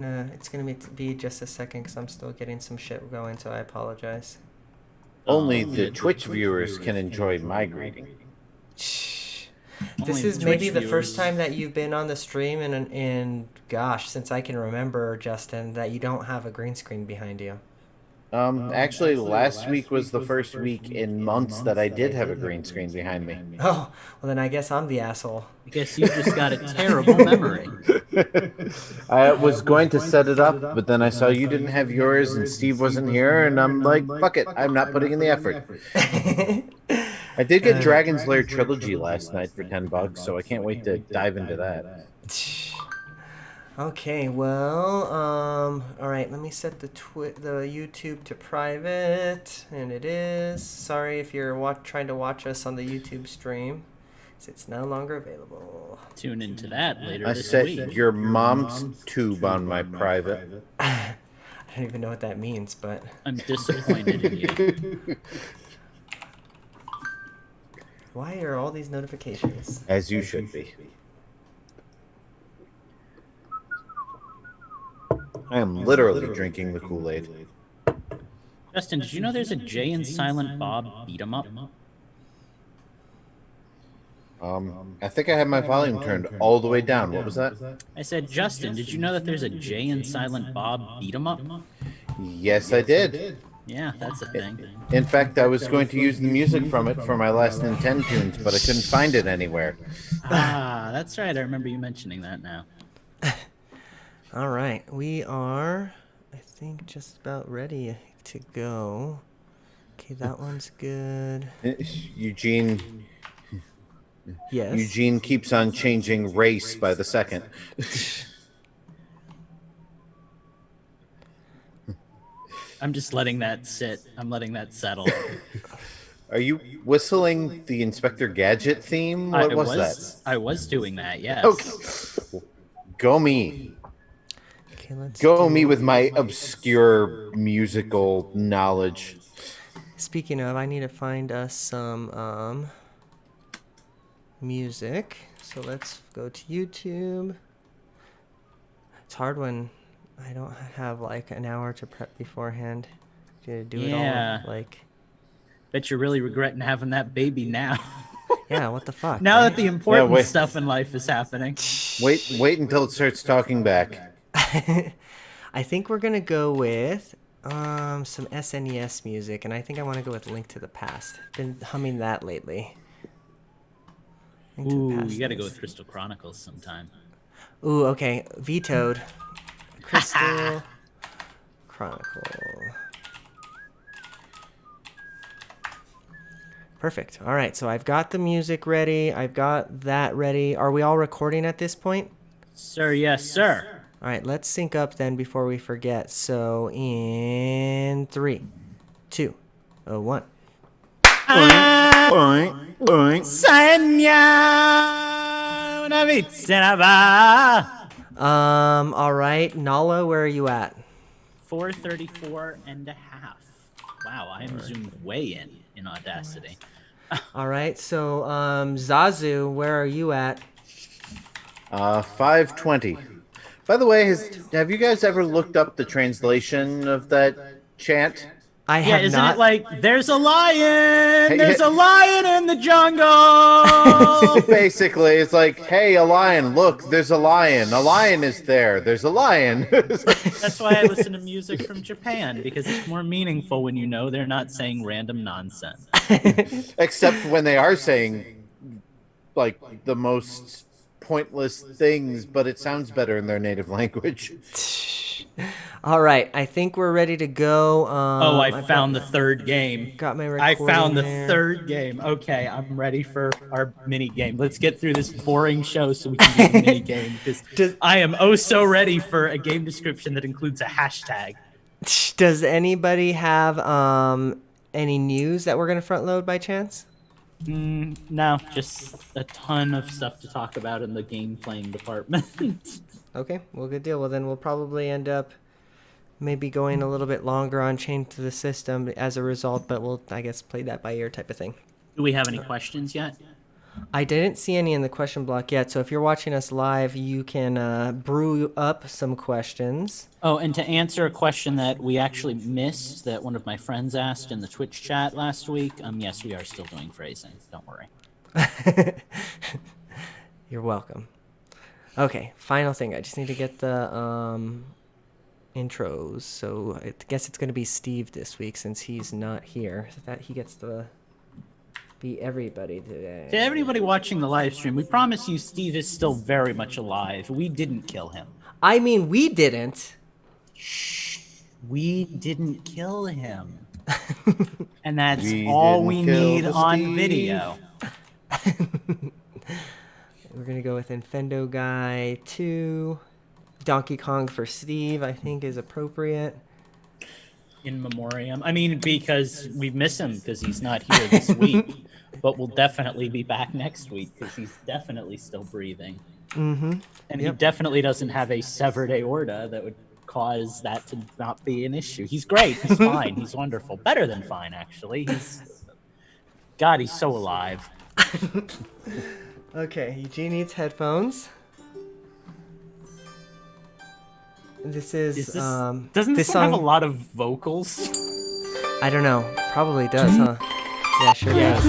It's gonna be just a second because I'm still getting some shit going, so I apologize. Only the Twitch viewers can enjoy my greeting. Shh. Only This the is maybe Twitch the first viewers. time that you've been on the stream in gosh, since I can remember, Justin, that you don't have a green screen behind you. Actually, last week was the first week in months that I did have a green screen behind me. Oh, well then I guess I'm the asshole. I guess you just got a terrible memory. I was going to set it up, but then I saw you didn't have yours and Steve wasn't here, and I'm like, fuck it, I'm not putting in the effort. I did get Dragon's Lair Trilogy last night for $10, so I can't wait to dive into that. Okay, well, all right, let me set the YouTube to private, and it is. Sorry if you're trying to watch us on the YouTube stream. It's no longer available. Tune into that later I this set week. your mom's tube on my private. I don't even know what that means, but I'm disappointed in you. why are all these notifications? As you should be. I am literally drinking the Kool-Aid. Justin, did you know there's a Jay and Silent Bob beat 'em up? I think I had my volume turned all the way down. What was that? I said, Justin, did you know that there's a Jay and Silent Bob beat 'em up? Yes, I did. Yeah, that's a thing. In fact, I was going to use the music from it for my last Nintendo tunes, but I couldn't find it anywhere. Ah, that's right. I remember you mentioning that now. All right, we are, I think, just about ready to go. Okay, that one's good. Eugene Yes. keeps on changing race by the second. I'm just letting that sit. I'm letting that settle. Are you whistling the Inspector Gadget theme? What was that? I was doing that, yes. Okay. Go me. Okay, let's Go me with my obscure musical knowledge. Speaking of, I need to find us some music. So let's go to YouTube. It's hard when I don't have like an hour to prep beforehand. To do it all like. Bet you're really regretting having that baby now. Yeah, what the fuck? Now right? that the important wait. stuff in life is happening. Wait until it starts talking back. I think we're gonna go with some SNES music, and I think I want to go with Link to the Past. Been humming that lately. Link to the Ooh, Past you gotta is- go with Crystal Chronicles sometime. Ooh, okay, vetoed. Crystal Chronicle. Perfect. All right, so I've got the music ready. I've got that ready. Are we all recording at this point? Sir, yes, sir. All right, let's sync up then before we forget. So in 3, 2, 1. All right, Nala, where are you at? 434 and a half. Wow, I am zoomed way in Audacity. All right, so Zazu, where are you at? 520. By the way, have you guys ever looked up the translation of that chant? I Yeah, have isn't not. it like, there's a lion! Hey, There's hey- a lion in the jungle! Basically, it's like, hey, a lion, look, there's a lion. A lion is there. There's a lion. That's why I listen to music from Japan, because it's more meaningful when you know they're not saying random nonsense. Except when they are saying, like, the most pointless things, but it sounds better in their native language. All right, I think we're ready to go. Oh, I found the third game. Got my I recording found the there. third game. Okay, I'm ready for our mini game. Let's get through this boring show so we can do the mini game, because I am oh so ready for a game description that includes a hashtag. Does anybody have any news that we're gonna front load by chance? No, just a ton of stuff to talk about in the game playing department. Okay, well, good deal. Well, then we'll probably end up maybe going a little bit longer on Chain to the System as a result, but we'll, I guess, play that by ear type of thing. Do we have any questions yet? I didn't see any in the question block yet, so if you're watching us live, you can brew up some questions. Oh, and to answer a question that we actually missed, that one of my friends asked in the Twitch chat last week, yes, we are still doing phrasing. Don't worry. You're welcome. Okay, final thing. I just need to get the intros. So I guess it's going to be Steve this week since he's not here. So that he gets to be everybody today. To everybody watching the live stream, we promise you Steve is still very much alive. We didn't kill him. I mean, we didn't. We didn't kill him. And that's all we need on video. We're going to go with Infendo Guy 2. Donkey Kong for Steve, I think, is appropriate. In memoriam. I mean, because we miss him because he's not here this week. But we'll definitely be back next week because he's definitely still breathing. Mm-hmm. And he definitely doesn't have a severed aorta that would cause that to not be an issue. He's great. He's fine. He's wonderful. Better than fine, actually. God, he's so alive. Okay, Eugene needs headphones. This is doesn't this song have a lot of vocals? I don't know. Probably does, huh? Yeah, sure does.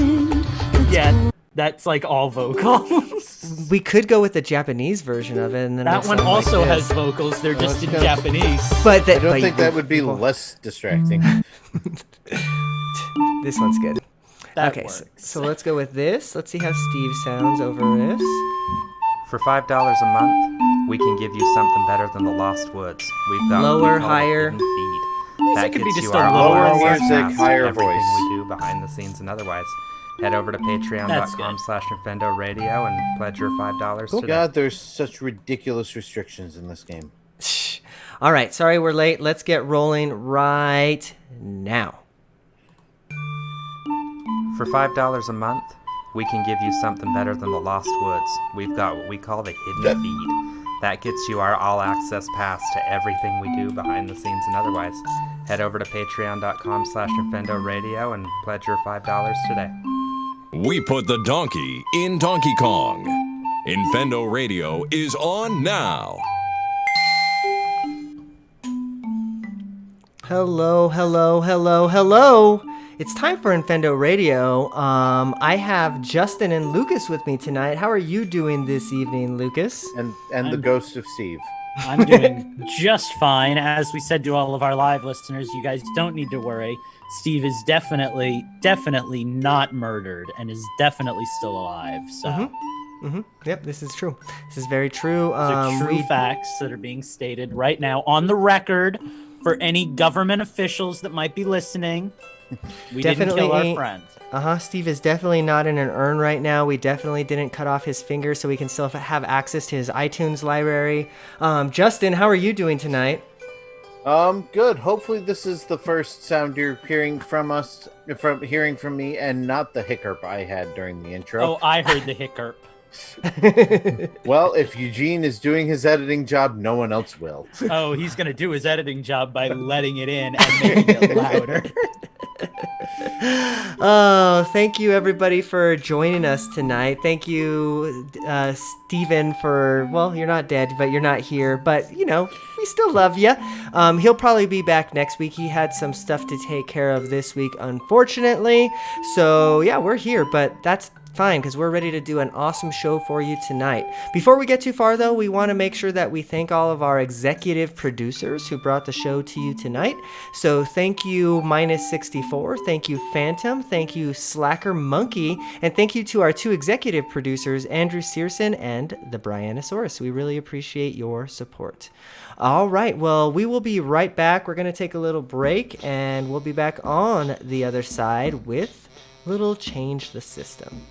Yeah, that's like all vocals. We could go with the Japanese version of it, and then that one also like has vocals. They're just in Japanese. But I don't think that would be less distracting. This one's good. That okay, works. so let's go with this. Let's see how Steve sounds over this. For $5 a month, we can give you something better than the Lost Woods. We've got lower, what we call higher. the hidden feed. That could be gets just you a our lower all access music, pass to higher everything voice. we do behind the scenes and otherwise. Head over to patreon.com/Infendo Radio and pledge your $5 Oh today. God, there's such ridiculous restrictions in this game. All right, sorry we're late. Let's get rolling right now. For $5 a month, we can give you something better than the Lost Woods. We've got what we call the hidden feed. That gets you our all-access pass to everything we do behind the scenes and otherwise. Head over to patreon.com/Infendo Radio and pledge your $5 today. We put the donkey in Donkey Kong. Infendo Radio is on now. Hello, hello, hello, hello. It's time for Infendo Radio. I have Justin and Lucas with me tonight. How are you doing this evening, Lucas? And the ghost of Steve. I'm doing just fine. As we said to all of our live listeners, you guys don't need to worry. Steve is definitely not murdered and is definitely still alive. So, Yep, this is true. This is very true. these are true facts that are being stated right now on the record for any government officials that might be listening. We didn't kill our friend. Steve is definitely not in an urn right now. We definitely didn't cut off his finger so we can still have access to his iTunes library. Justin, how are you doing tonight? Good. Hopefully this is the first sound you're hearing from me and not the hiccup I had during the intro. Oh, I heard the hiccup. Well, if Eugene is doing his editing job, no one else will. Oh, he's going to do his editing job by letting it in and making it louder. Oh, thank you everybody for joining us tonight. Thank you, Steven, for, well, you're not dead, but you're not here. But, you know, we still love you. He'll probably be back next week. He had some stuff to take care of this week, unfortunately. So, yeah, we're here, but that's fine because we're ready to do an awesome show for you tonight. Before we get too far, though, we want to make sure that we thank all of our executive producers who brought the show to you tonight. So thank you, Minus64. Thank you, Phantom. Thank you, Slacker Monkey. And thank you to our two executive producers, Andrew Searson and the Brianosaurus. We really appreciate your support. All right, well, we will be right back. We're going to take a little break, and we'll be back on the other side with Little Change the System.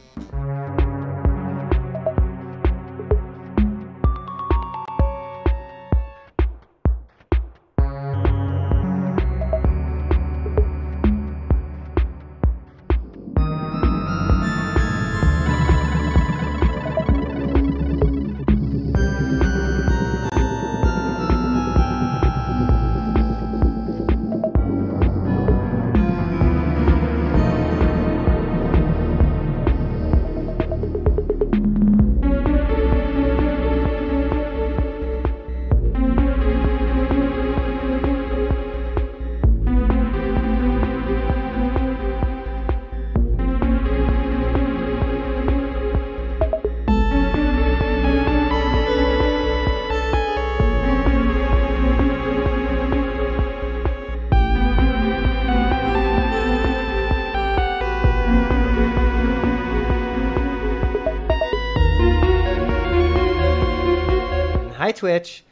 Twitch.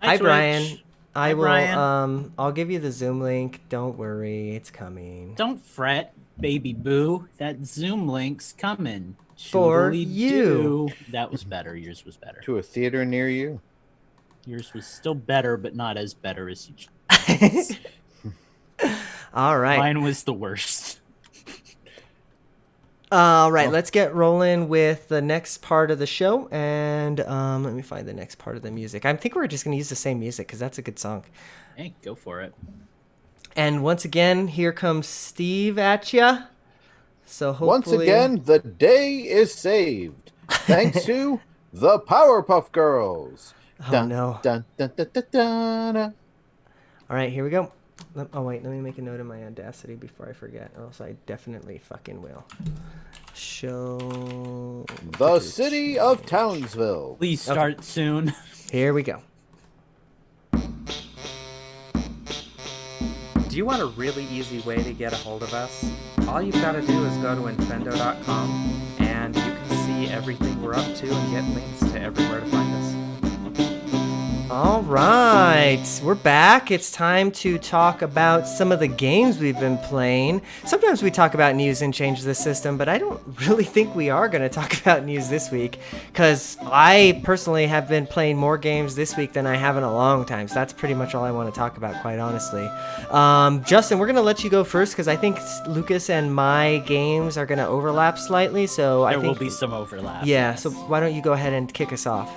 Hi, Brian. Twitch. I Hi, will. Brian. I'll give you the Zoom link. Don't worry, it's coming. Don't fret, baby boo. That Zoom link's coming. For Shoodly you. doo. That was better. Yours was better. To a theater near you. Yours was still better, but not as better as you. All right. Mine was the worst. All right, let's get rolling with the next part of the show. And let me find the next part of the music. I think we're just going to use the same music because that's a good song. Hey, go for it. And once again, here comes Steve at ya. So hopefully... Once again, the day is saved. Thanks to the Powerpuff Girls. Oh, no. Dun, dun, dun, dun, dun, dun. All right, here we go. Oh, wait, let me make a note of my Audacity before I forget, or else I definitely fucking will. Show... The city of Townsville. Please start soon. Here we go. Do you want a really easy way to get a hold of us? All you've got to do is go to infendo.com and you can see everything we're up to and get links to everywhere to find us. All right, we're back. It's time to talk about some of the games we've been playing. Sometimes we talk about news and change the system, but I don't really think we are going to talk about news this week because I personally have been playing more games this week than I have in a long time. So that's pretty much all I want to talk about, quite honestly. Justin, we're going to let you go first because I think Lucas and my games are going to overlap slightly. So There I think will be some overlap. Yeah, yes. so why don't you go ahead and kick us off?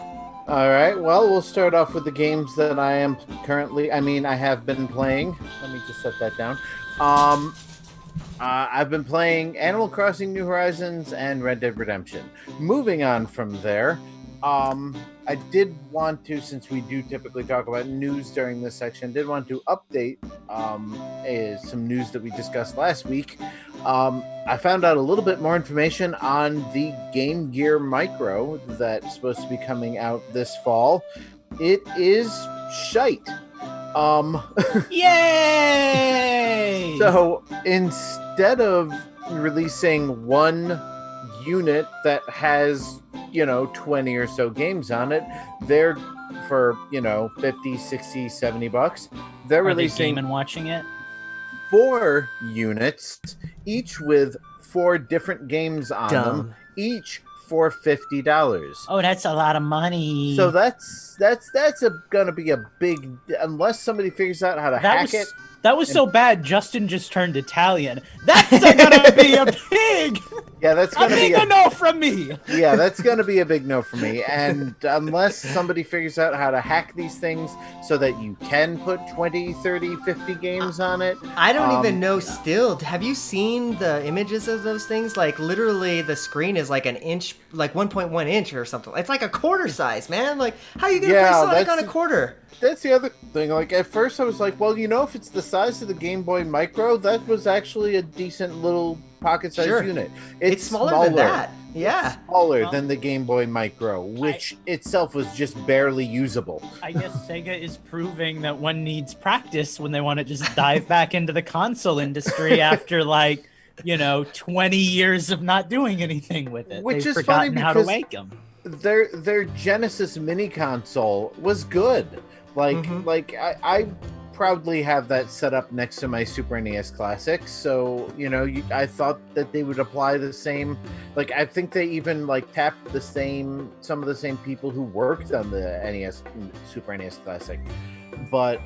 All right, well, we'll start off with the games that I have been playing. Let me just set that down. I've been playing Animal Crossing New Horizons and Red Dead Redemption. Moving on from there, I did want to, since we do typically talk about news during this section, did want to update some news that we discussed last week. I found out a little bit more information on the Game Gear Micro that's supposed to be coming out this fall. It is shite. Yay! So instead of releasing one unit that has 20 or so games on it, they're for 50, 60, 70 bucks. They're Are they releasing game and watching it? 4 units, each with 4 different games on them, each for $50. Oh, that's a lot of money. So that's gonna be a big, unless somebody figures out how to hack it. That was so bad. Justin just turned Italian. That's gonna be a big. Yeah, that's gonna be a no from me. Yeah, that's gonna be a big no for me. And unless somebody figures out how to hack these things so that you can put 20, 30, 50 games on it. I don't even know still. Have you seen the images of those things? Like, literally, the screen is like an inch, like 1.1 inch or something. It's like a quarter size, man. Like, how are you going to play Sonic on a quarter? That's the other thing. Like, at first I was like, well, if it's the size of the Game Boy Micro, that was actually a decent little pocket-sized unit. It's smaller than that. Yeah. Smaller than the Game Boy Micro, which itself was just barely usable. I guess Sega is proving that one needs practice when they want to just dive back into the console industry after 20 years of not doing anything with it. Which They've is funny forgotten how to because wake them. Their Genesis mini console was good. I proudly have that set up next to my Super NES Classic. So, I thought that they would apply the same. I think they even tapped some of the same people who worked on the Super NES Classic. But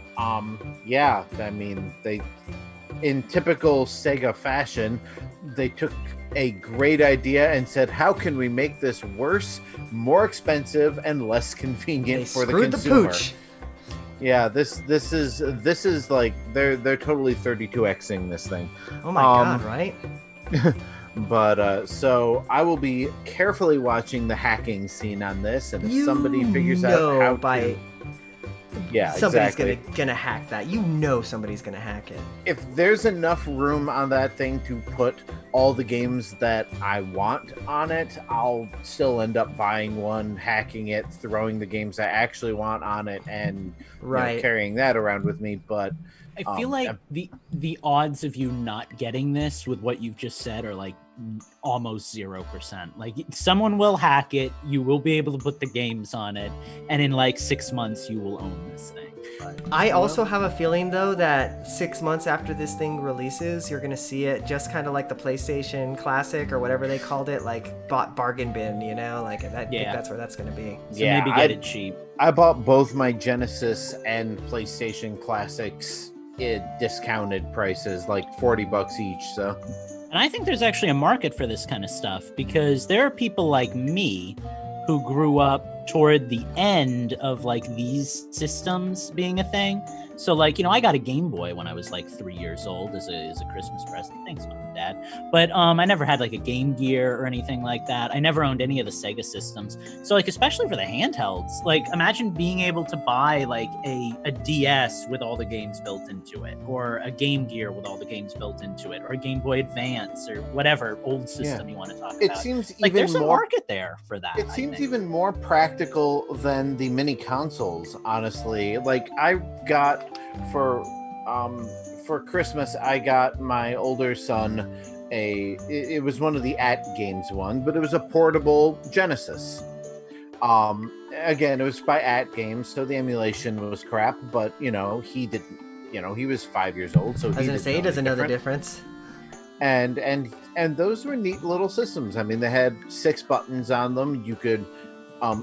yeah, I mean, they, in typical Sega fashion, they took a great idea and said, how can we make this worse, more expensive, and less convenient for the consumer? The pooch. Yeah, this is like they're totally 32xing this thing. Oh my god, right? But so I will be carefully watching the hacking scene on this, and if somebody figures out how to, somebody's gonna hack that. Somebody's gonna hack it. If there's enough room on that thing to put all the games that I want on it, I'll still end up buying one, hacking it, throwing the games I actually want on it, and carrying that around with me. But I feel like the odds of you not getting this with what you've just said are almost 0%. Like someone will hack it, you will be able to put the games on it, and in like 6 months you will own this thing. But, I also have a feeling though that 6 months after this thing releases, you're gonna see it just kind of like the PlayStation Classic or whatever they called it, like bargain bin, you know, like that. I think that's where that's gonna be. So maybe get it cheap. I bought both my Genesis and PlayStation Classics at discounted prices, like $40 each. So, and I think there's actually a market for this kind of stuff because there are people like me who grew up toward the end of like these systems being a thing. So like, you know, I got a Game Boy when I was like 3 years old as a Christmas present. Thanks, Mom and Dad. But I never had like a Game Gear or anything like that. I never owned any of the Sega systems. So like, especially for the handhelds, like imagine being able to buy like a DS with all the games built into it, or a Game Gear with all the games built into it, or a Game Boy Advance, or whatever old system you want to talk about. It seems like even there's a more, market there for that. It seems even more practical than the mini consoles, honestly. Like I got for Christmas, I got my older son it was one of the Games one, but it was a portable Genesis. Again, it was by Games, so the emulation was crap, but you know, he didn't, you know, he was 5 years old, so I was gonna say he doesn't know the difference. And those were neat little systems. I mean, they had 6 buttons on them. You could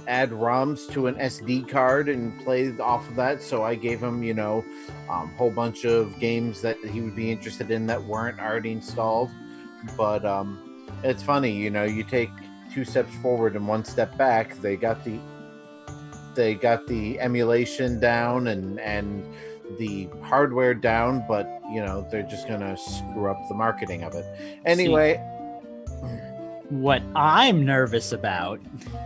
add ROMs to an SD card and play off of that. So I gave him, you know, a whole bunch of games that he would be interested in that weren't already installed. But it's funny, you know, you take 2 steps forward and 1 step back. They got the emulation down and the hardware down, but you know, they're just gonna screw up the marketing of it. Anyway, what I'm nervous about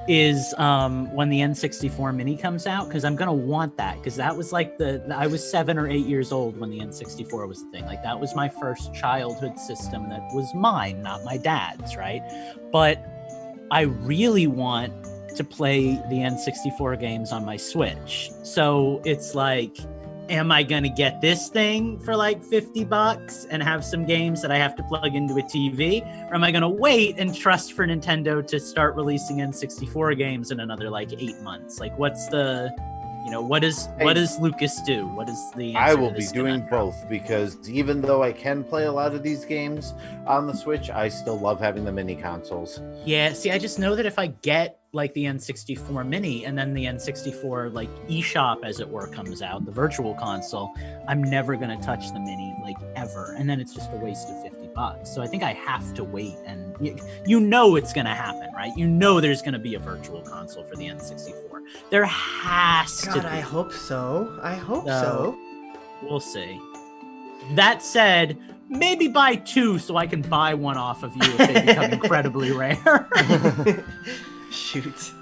is when the N64 Mini comes out, because I'm gonna want that, because that was like I was 7 or 8 years old when the N64 was the thing. Like that was my first childhood system that was mine, not my dad's, right? But I really want to play the N64 games on my Switch. So it's like, am I going to get this thing for like $50 and have some games that I have to plug into a TV? Or am I going to wait and trust for Nintendo to start releasing N64 games in another like 8 months? Like what's the, you know, what does Lucas do? What is the answer I will to be this doing conundrum? both, because even though I can play a lot of these games on the Switch, I still love having the mini consoles. Yeah, see, I just know that if I get like the N64 Mini and then the N64 like eShop, as it were, comes out, the virtual console, I'm never going to touch the Mini like ever. And then it's just a waste of $50. So I think I have to wait, and you know it's going to happen, right? You know there's going to be a virtual console for the N64. There has to God, be. I hope so. I hope so. We'll see. That said, maybe buy 2 so I can buy one off of you if they become incredibly rare. Shoot.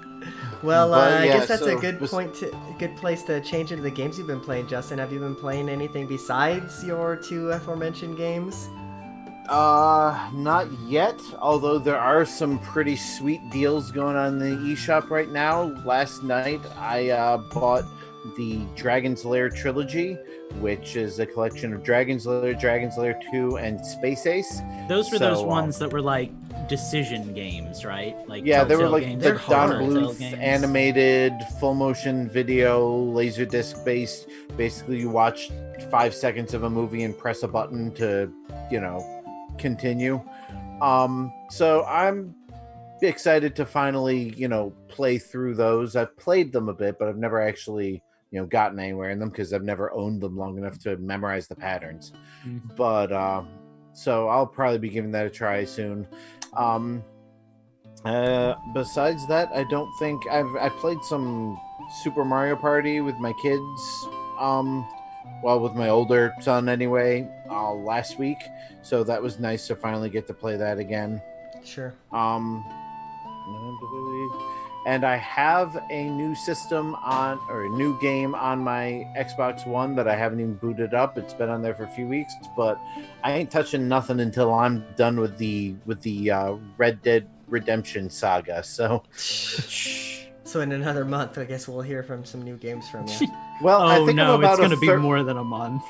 Well, But, I yeah, guess that's so a good good place to change into the games you've been playing, Justin. Have you been playing anything besides your 2 aforementioned games? Not yet, although there are some pretty sweet deals going on in the eShop right now. Last night, I bought the Dragon's Lair trilogy, which is a collection of Dragon's Lair 2, and Space Ace. Those were those ones that were like decision games, right? Like yeah, they were Telltale like games, the or Don Telltale Bluth games. animated full motion video, Laserdisc based. Basically, you watch 5 seconds of a movie and press a button to, you know, continue. So I'm excited to finally, you know, play through those. I've played them a bit, but I've never actually, you know, gotten anywhere in them because I've never owned them long enough to memorize the patterns. Mhm. But so I'll probably be giving that a try soon. Besides that, I don't think I played some Super Mario Party with my kids. Well, with my older son anyway, last week. So that was nice to finally get to play that again. Sure. And I have a new system or a new game on my Xbox One that I haven't even booted up. It's been on there for a few weeks, but I ain't touching nothing until I'm done with the Red Dead Redemption saga. So in another month, I guess we'll hear from some new games from you. well, I Oh think no, I'm about it's going to be third. more than a month.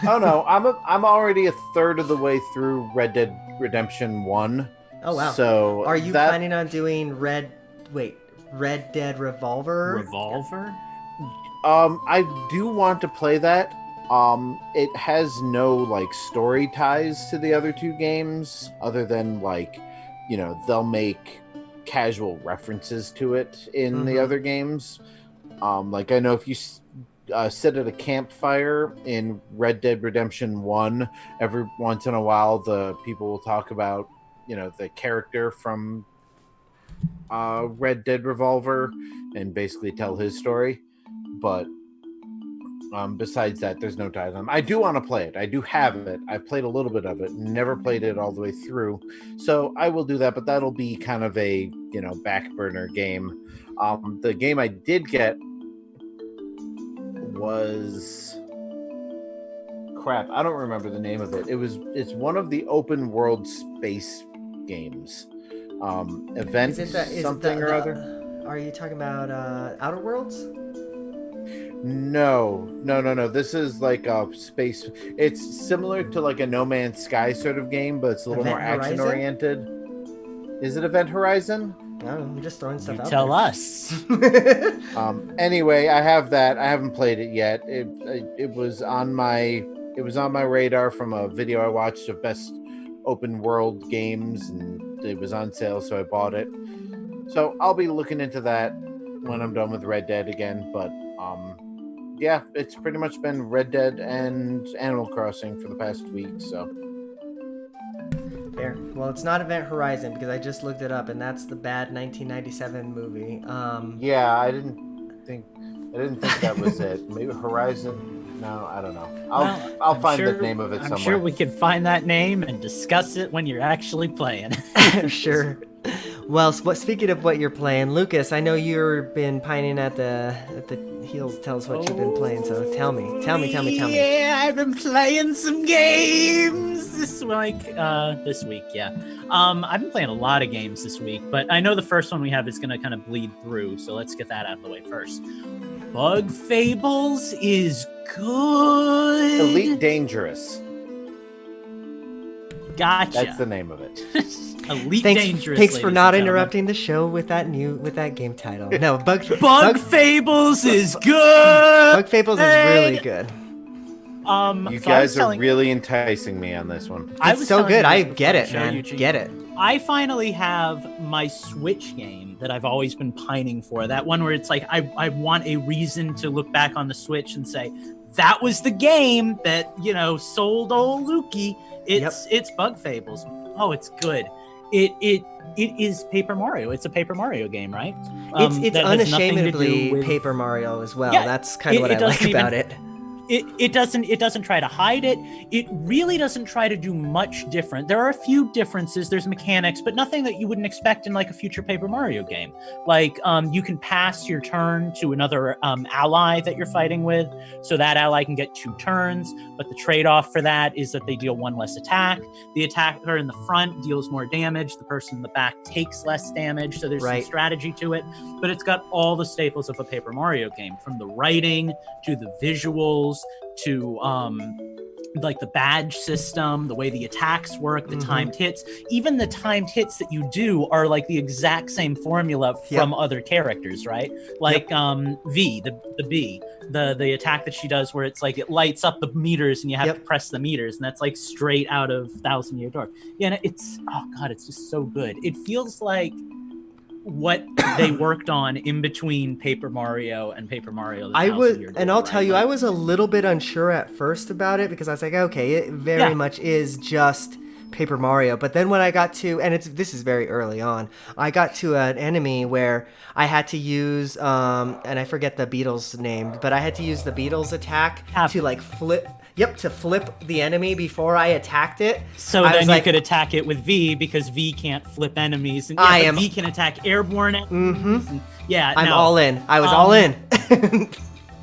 Oh no, I'm already a third of the way through Red Dead Redemption 1, Oh wow. So Are you planning on doing Red Dead Revolver? Revolver? I do want to play that. It has no like story ties to the other two games, other than like, they'll make casual references to it in the other games. Like I know if you sit at a campfire in Red Dead Redemption 1, every once in a while the people will talk about, the character from Red Dead Revolver and basically tell his story. But besides that, there's no tie to them. I do want to play it. I do have it. I've played a little bit of it. Never played it all the way through. So I will do that, but that'll be kind of a, back burner game. The game I did get was... Crap, I don't remember the name of it. It's one of the open world space games. Event something or other. Are you talking about Outer Worlds? No. This is like a space. It's similar to like a No Man's Sky sort of game, but it's a little more action oriented. Is it Event Horizon? I don't know, I'm just throwing stuff out Tell there. us. Anyway, I have that. I haven't played it yet. It was on my radar from a video I watched of best open world games, and it was on sale, so I bought it. So I'll be looking into that when I'm done with Red Dead again. But yeah, it's pretty much been Red Dead and Animal Crossing for the past week. So Fair. Well, it's not Event Horizon because I just looked it up, and that's the bad 1997 movie. yeah, I didn't think that was it. Maybe Horizon. No, I don't know. I'll find the name of it somewhere. I'm sure we can find that name and discuss it when you're actually playing. Sure. Well, speaking of what you're playing, Lucas, I know you've been pining at the heels. Tell us what you've been playing. So tell me. Yeah, I've been playing some games this week. Yeah. I've been playing a lot of games this week, but I know the first one we have is going to kind of bleed through. So let's get that out of the way first. Bug Fables is good. Elite Dangerous. Gotcha. That's the name of it. Elite Dangerous. Thanks for not interrupting the show with that game title. No, Bug Fables is good. Bug Fables is really good. You guys are really enticing me on this one. It's so good. I get it, man. Get it. I finally have my Switch game that I've always been pining for. That one where it's like I want a reason to look back on the Switch and say that was the game that sold old Lukey. It's Bug Fables. Oh, it's good. It is Paper Mario. It's a Paper Mario game, right? It's unashamedly Paper Mario as well. Yeah, that's kind of what I like about it. It doesn't try to hide it. It really doesn't try to do much different. There are a few differences. There's mechanics, but nothing that you wouldn't expect in like a future Paper Mario game. Like you can pass your turn to another ally that you're fighting with, so that ally can get 2 turns. But the trade-off for that is that they deal 1 less attack. The attacker in the front deals more damage. The person in the back takes less damage. So there's some strategy to it. But it's got all the staples of a Paper Mario game, from the writing to the visuals to like the badge system, the way the attacks work, the timed hits. Even the timed hits that you do are like the exact same formula from other characters, right? Like V, the bee, the attack that she does where it's like it lights up the meters and you have to press the meters, and that's like straight out of Thousand Year Door. Yeah, and it's just so good. It feels like what they worked on in between Paper Mario and Paper Mario. I'll tell you, I was a little bit unsure at first about it because I was like, okay, it very much is just Paper Mario. But then when I got to, and this is very early on, I got to an enemy where I had to use, and I forget the Beatles name, but I had to use the Beatles attack to like flip. Yep, to flip the enemy before I attacked it. So then you could attack it with V because V can't flip enemies. And V can attack airborne enemies. And, I'm all in. I was all in.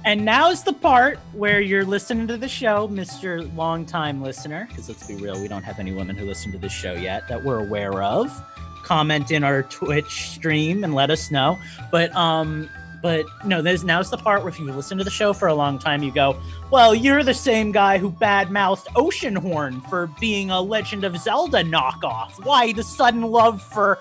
And now's the part where you're listening to the show, Mr. Longtime Listener, because let's be real, we don't have any women who listen to this show yet that we're aware of. Comment in our Twitch stream and let us know. But But no, now's the part where if you listen to the show for a long time, you go, well, you're the same guy who badmouthed Oceanhorn for being a Legend of Zelda knockoff. Why the sudden love for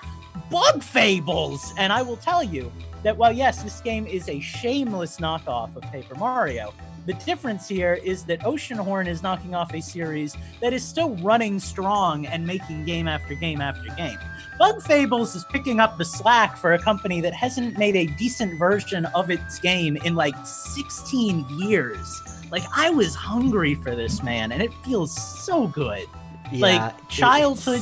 Bug Fables? And I will tell you that while, yes, this game is a shameless knockoff of Paper Mario, the difference here is that Oceanhorn is knocking off a series that is still running strong and making game after game after game. Bug Fables is picking up the slack for a company that hasn't made a decent version of its game in like 16 years. Like, I was hungry for this, man, and it feels so good. Yeah, like childhood,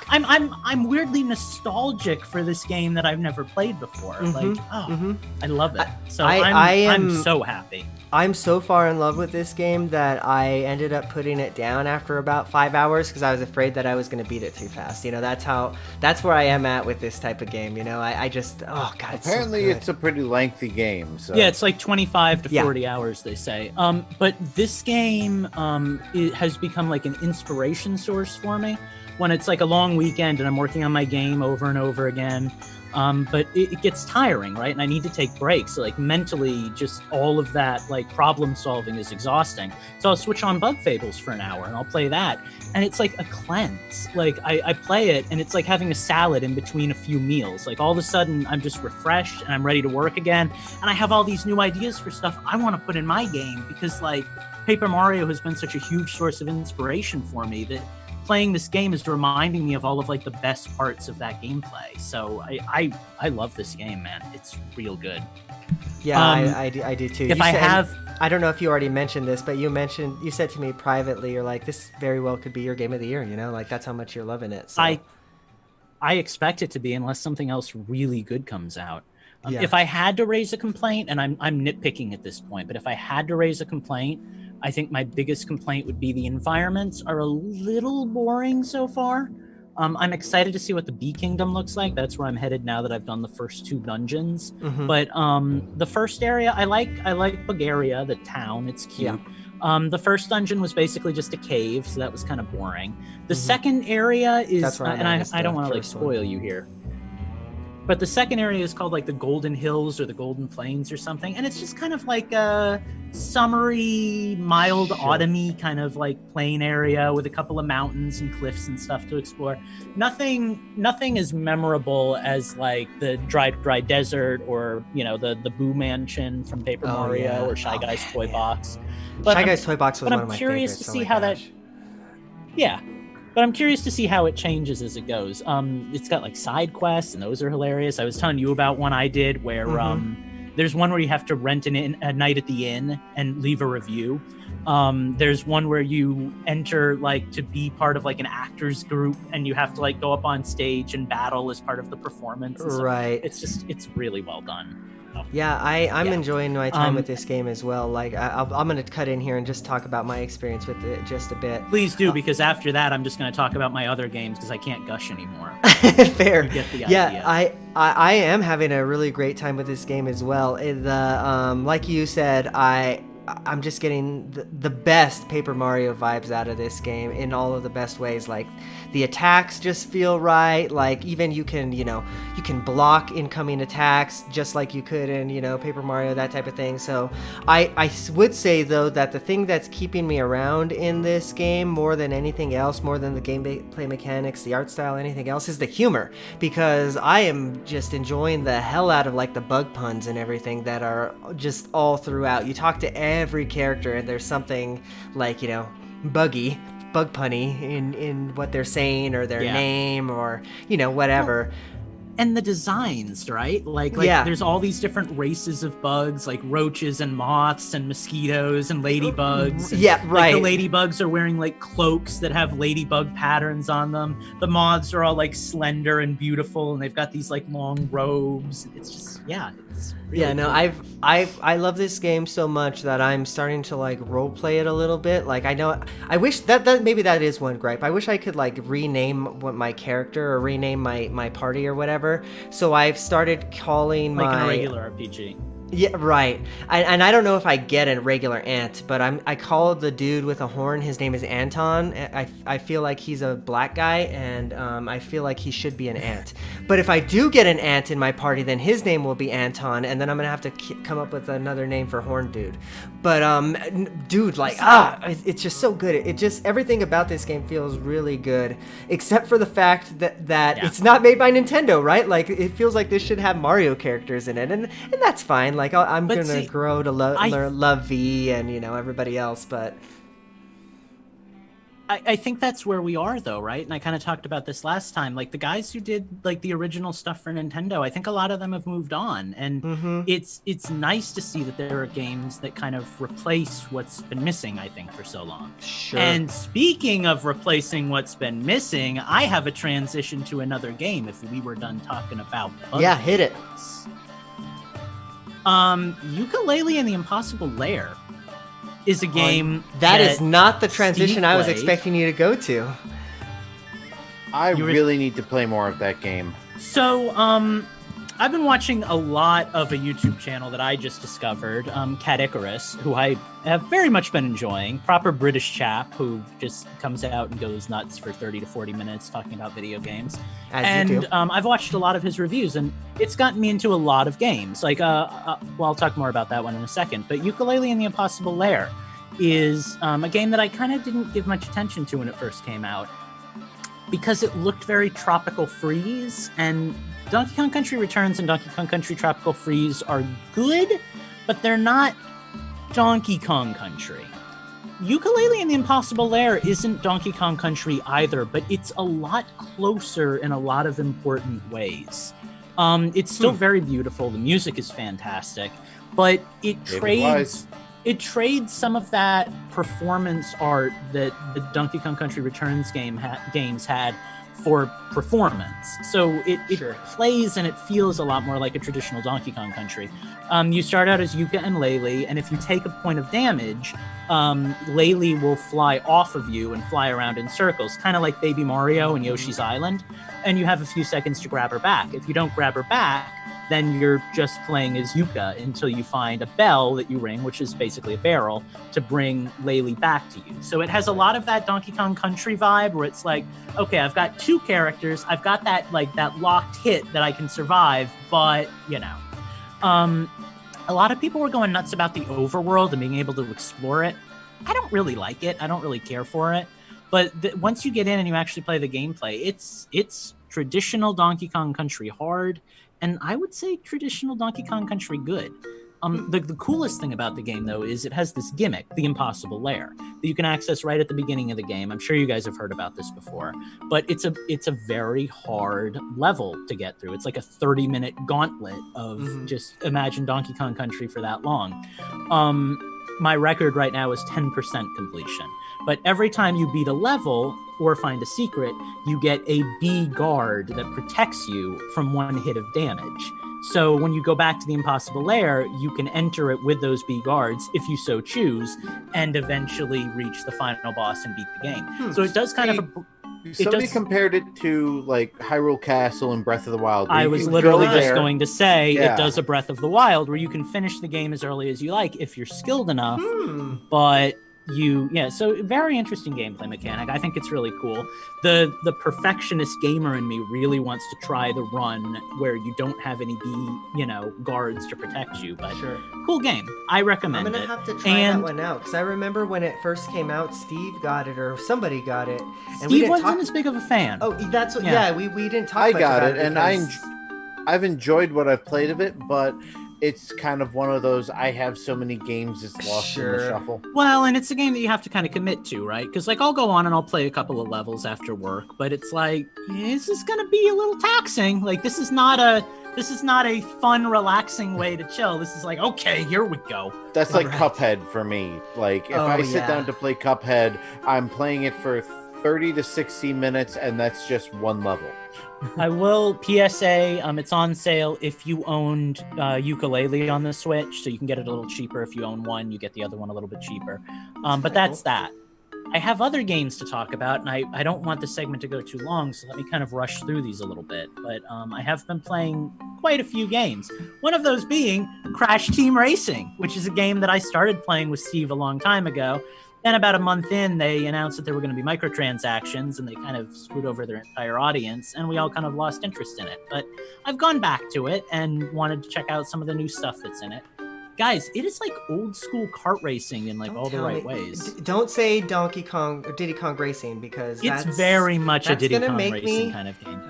I'm weirdly nostalgic for this game that I've never played before. Like, I love it. So I'm so happy. I'm so far in love with this game that I ended up putting it down after about 5 hours because I was afraid that I was going to beat it too fast. You know, that's where I am at with this type of game. You know, I just, oh God, it's apparently so good. it's a pretty lengthy game. So. Yeah, it's like 25 to 40 hours, they say. But this game it has become like an inspiration source for me when it's like a long weekend and I'm working on my game over and over again. But it gets tiring, right? And I need to take breaks. So like mentally, just all of that like problem solving is exhausting. So I'll switch on Bug Fables for an hour and I'll play that. And it's like a cleanse. Like I play it and it's like having a salad in between a few meals. Like all of a sudden I'm just refreshed and I'm ready to work again. And I have all these new ideas for stuff I want to put in my game because like Paper Mario has been such a huge source of inspiration for me that playing this game is reminding me of all of like the best parts of that gameplay. So I love this game, man. It's real good. Yeah, I do too. I don't know if you already mentioned this, but you said to me privately, you're like, this very well could be your game of the year, you know, like that's how much you're loving it. So. I expect it to be unless something else really good comes out. Yeah. If I had to raise a complaint, and I'm nitpicking at this point, but if I had to raise a complaint, I think my biggest complaint would be the environments are a little boring so far. I'm excited to see what the Bee Kingdom looks like. That's where I'm headed now that I've done the first 2 dungeons. But the first area, I like Bulgaria, the town. It's cute. Yeah. The first dungeon was basically just a cave, so that was kind of boring. The second area is, and I don't want to like spoil you here, but the second area is called like the Golden Hills or the Golden Plains or something, and it's just kind of like a summery, mild, autumny kind of like plain area with a couple of mountains and cliffs and stuff to explore. Nothing as memorable as like the dry desert or you know the Boo Mansion from Paper Mario or Shy Guy's Toy Box. But Shy Guy's Toy Box was one of my favorites. But I'm curious to see how that. Yeah. But I'm curious to see how it changes as it goes. It's got like side quests, and those are hilarious. I was telling you about one I did where there's one where you have to rent a night at the inn and leave a review. There's one where you enter like to be part of like an actors group, and you have to like go up on stage and battle as part of the performance. Right. It's really well done. Yeah, I'm enjoying my time with this game as well. Like, I'm going to cut in here and just talk about my experience with it just a bit. Please do, because after that, I'm just going to talk about my other games because I can't gush anymore. Fair. You get the idea. Yeah, I am having a really great time with this game as well. Like you said, I'm just getting the best Paper Mario vibes out of this game in all of the best ways. Like the attacks just feel right. Like even you can block incoming attacks just like you could in, Paper Mario, that type of thing. So I would say though that the thing that's keeping me around in this game more than anything else, more than the gameplay mechanics, the art style, anything else, is the humor, because I am just enjoying the hell out of like the bug puns and everything that are just all throughout. You talk to every character and there's something like, bug punny in what they're saying or their name or, whatever. And the designs, right? Like there's all these different races of bugs, like roaches and moths and mosquitoes and ladybugs. And, right. Like, the ladybugs are wearing like cloaks that have ladybug patterns on them. The moths are all like slender and beautiful, and they've got these like long robes. It's just it's really cool. I love this game so much that I'm starting to like role play it a little bit. Like I wish that maybe that is one gripe. I wish I could like rename my character or rename my party or whatever. So I've started calling like in a regular RPG. Yeah, right. And I don't know if I get a regular ant, but I call the dude with a horn. His name is Anton. I feel like he's a black guy, and I feel like he should be an ant. But if I do get an ant in my party, then his name will be Anton, and then I'm gonna have to come up with another name for horn dude. But dude, like it's just so good. It just everything about this game feels really good, except for the fact that it's not made by Nintendo, right? Like it feels like this should have Mario characters in it, and that's fine. Like I'm gonna grow to love V and everybody else, but I think that's where we are, though, right? And I kind of talked about this last time. Like the guys who did like the original stuff for Nintendo, I think a lot of them have moved on, and it's nice to see that there are games that kind of replace what's been missing. I think for so long. Sure. And speaking of replacing what's been missing, I have a transition to another game. If we were done talking about hit it. Yooka-Laylee and the Impossible Lair is a game that is not the transition Steve I was played. expecting you to go to. I really need to play more of that game. So, I've been watching a lot of a YouTube channel that I just discovered, Cat Icarus, who I have very much been enjoying. Proper British chap who just comes out and goes nuts for 30 to 40 minutes talking about video games. As you do. I've watched a lot of his reviews, and it's gotten me into a lot of games. Like, well, I'll talk more about that one in a second. But Yooka-Laylee and the Impossible Lair is a game that I kind of didn't give much attention to when it first came out, because it looked very Tropical Freeze, and Donkey Kong Country Returns and Donkey Kong Country Tropical Freeze are good, but they're not Donkey Kong Country. Yooka-Laylee and the Impossible Lair isn't Donkey Kong Country either, but it's a lot closer in a lot of important ways. It's still very beautiful. The music is fantastic, but it trades some of that performance art that the Donkey Kong Country Returns games had for performance. So it plays and it feels a lot more like a traditional Donkey Kong Country. You start out as Yuka and Laylee, and if you take a point of damage, Laylee will fly off of you and fly around in circles, kind of like Baby Mario and Yoshi's Island, and you have a few seconds to grab her back. If you don't grab her back, then you're just playing as Yuka until you find a bell that you ring, which is basically a barrel, to bring Laylee back to you. So it has a lot of that Donkey Kong Country vibe where it's like, okay, I've got two characters, I've got that locked hit that I can survive, but a lot of people were going nuts about the overworld and being able to explore it. I don't really like it. I don't really care for it. But once you get in and you actually play the gameplay, it's traditional Donkey Kong Country hard, and I would say traditional Donkey Kong Country good. The coolest thing about the game, though, is it has this gimmick, the Impossible Lair, that you can access right at the beginning of the game. I'm sure you guys have heard about this before, but it's a very hard level to get through. It's like a 30-minute gauntlet of just imagine Donkey Kong Country for that long. My record right now is 10% completion. But every time you beat a level or find a secret, you get a bee guard that protects you from one hit of damage. So when you go back to the Impossible Lair, you can enter it with those bee guards, if you so choose, and eventually reach the final boss and beat the game. So it does kind of... Somebody compared it to like Hyrule Castle and Breath of the Wild. I was literally just going to say it does a Breath of the Wild, where you can finish the game as early as you like if you're skilled enough, but... so very interesting gameplay mechanic. I think it's really cool. The perfectionist gamer in me really wants to try the run where you don't have any guards to protect you, but cool game. I recommend it. I'm gonna have to try that one out, because I remember when it first came out, Steve got it, or somebody got it, and Steve wasn't as big of a fan. Oh, that's what. We didn't talk. I much got about it, and I've enjoyed what I've played of it, but it's kind of one of those, I have so many games, it's lost in the shuffle. Well, and it's a game that you have to kind of commit to, right? Because I'll go on and I'll play a couple of levels after work, but it's like, this is going to be a little taxing. Like, this is not a fun, relaxing way to chill. This is like, okay, here we go. That's like Cuphead for me. Like, if I sit down to play Cuphead, I'm playing it for 30 to 60 minutes, and that's just one level. I will PSA, it's on sale if you owned Yooka-Laylee on the Switch, so you can get it a little cheaper. If you own one, you get the other one a little bit cheaper. But that's that. I have other games to talk about, and I don't want the segment to go too long, so let me kind of rush through these a little bit. But I have been playing quite a few games. One of those being Crash Team Racing, which is a game that I started playing with Steve a long time ago. Then about a month in, they announced that there were going to be microtransactions, and they kind of screwed over their entire audience, and we all kind of lost interest in it. But I've gone back to it and wanted to check out some of the new stuff that's in it. Guys, it is like old school kart racing in like all the right ways. Don't say Donkey Kong or Diddy Kong Racing, because it's very much a Diddy Kong make Racing me... kind of game.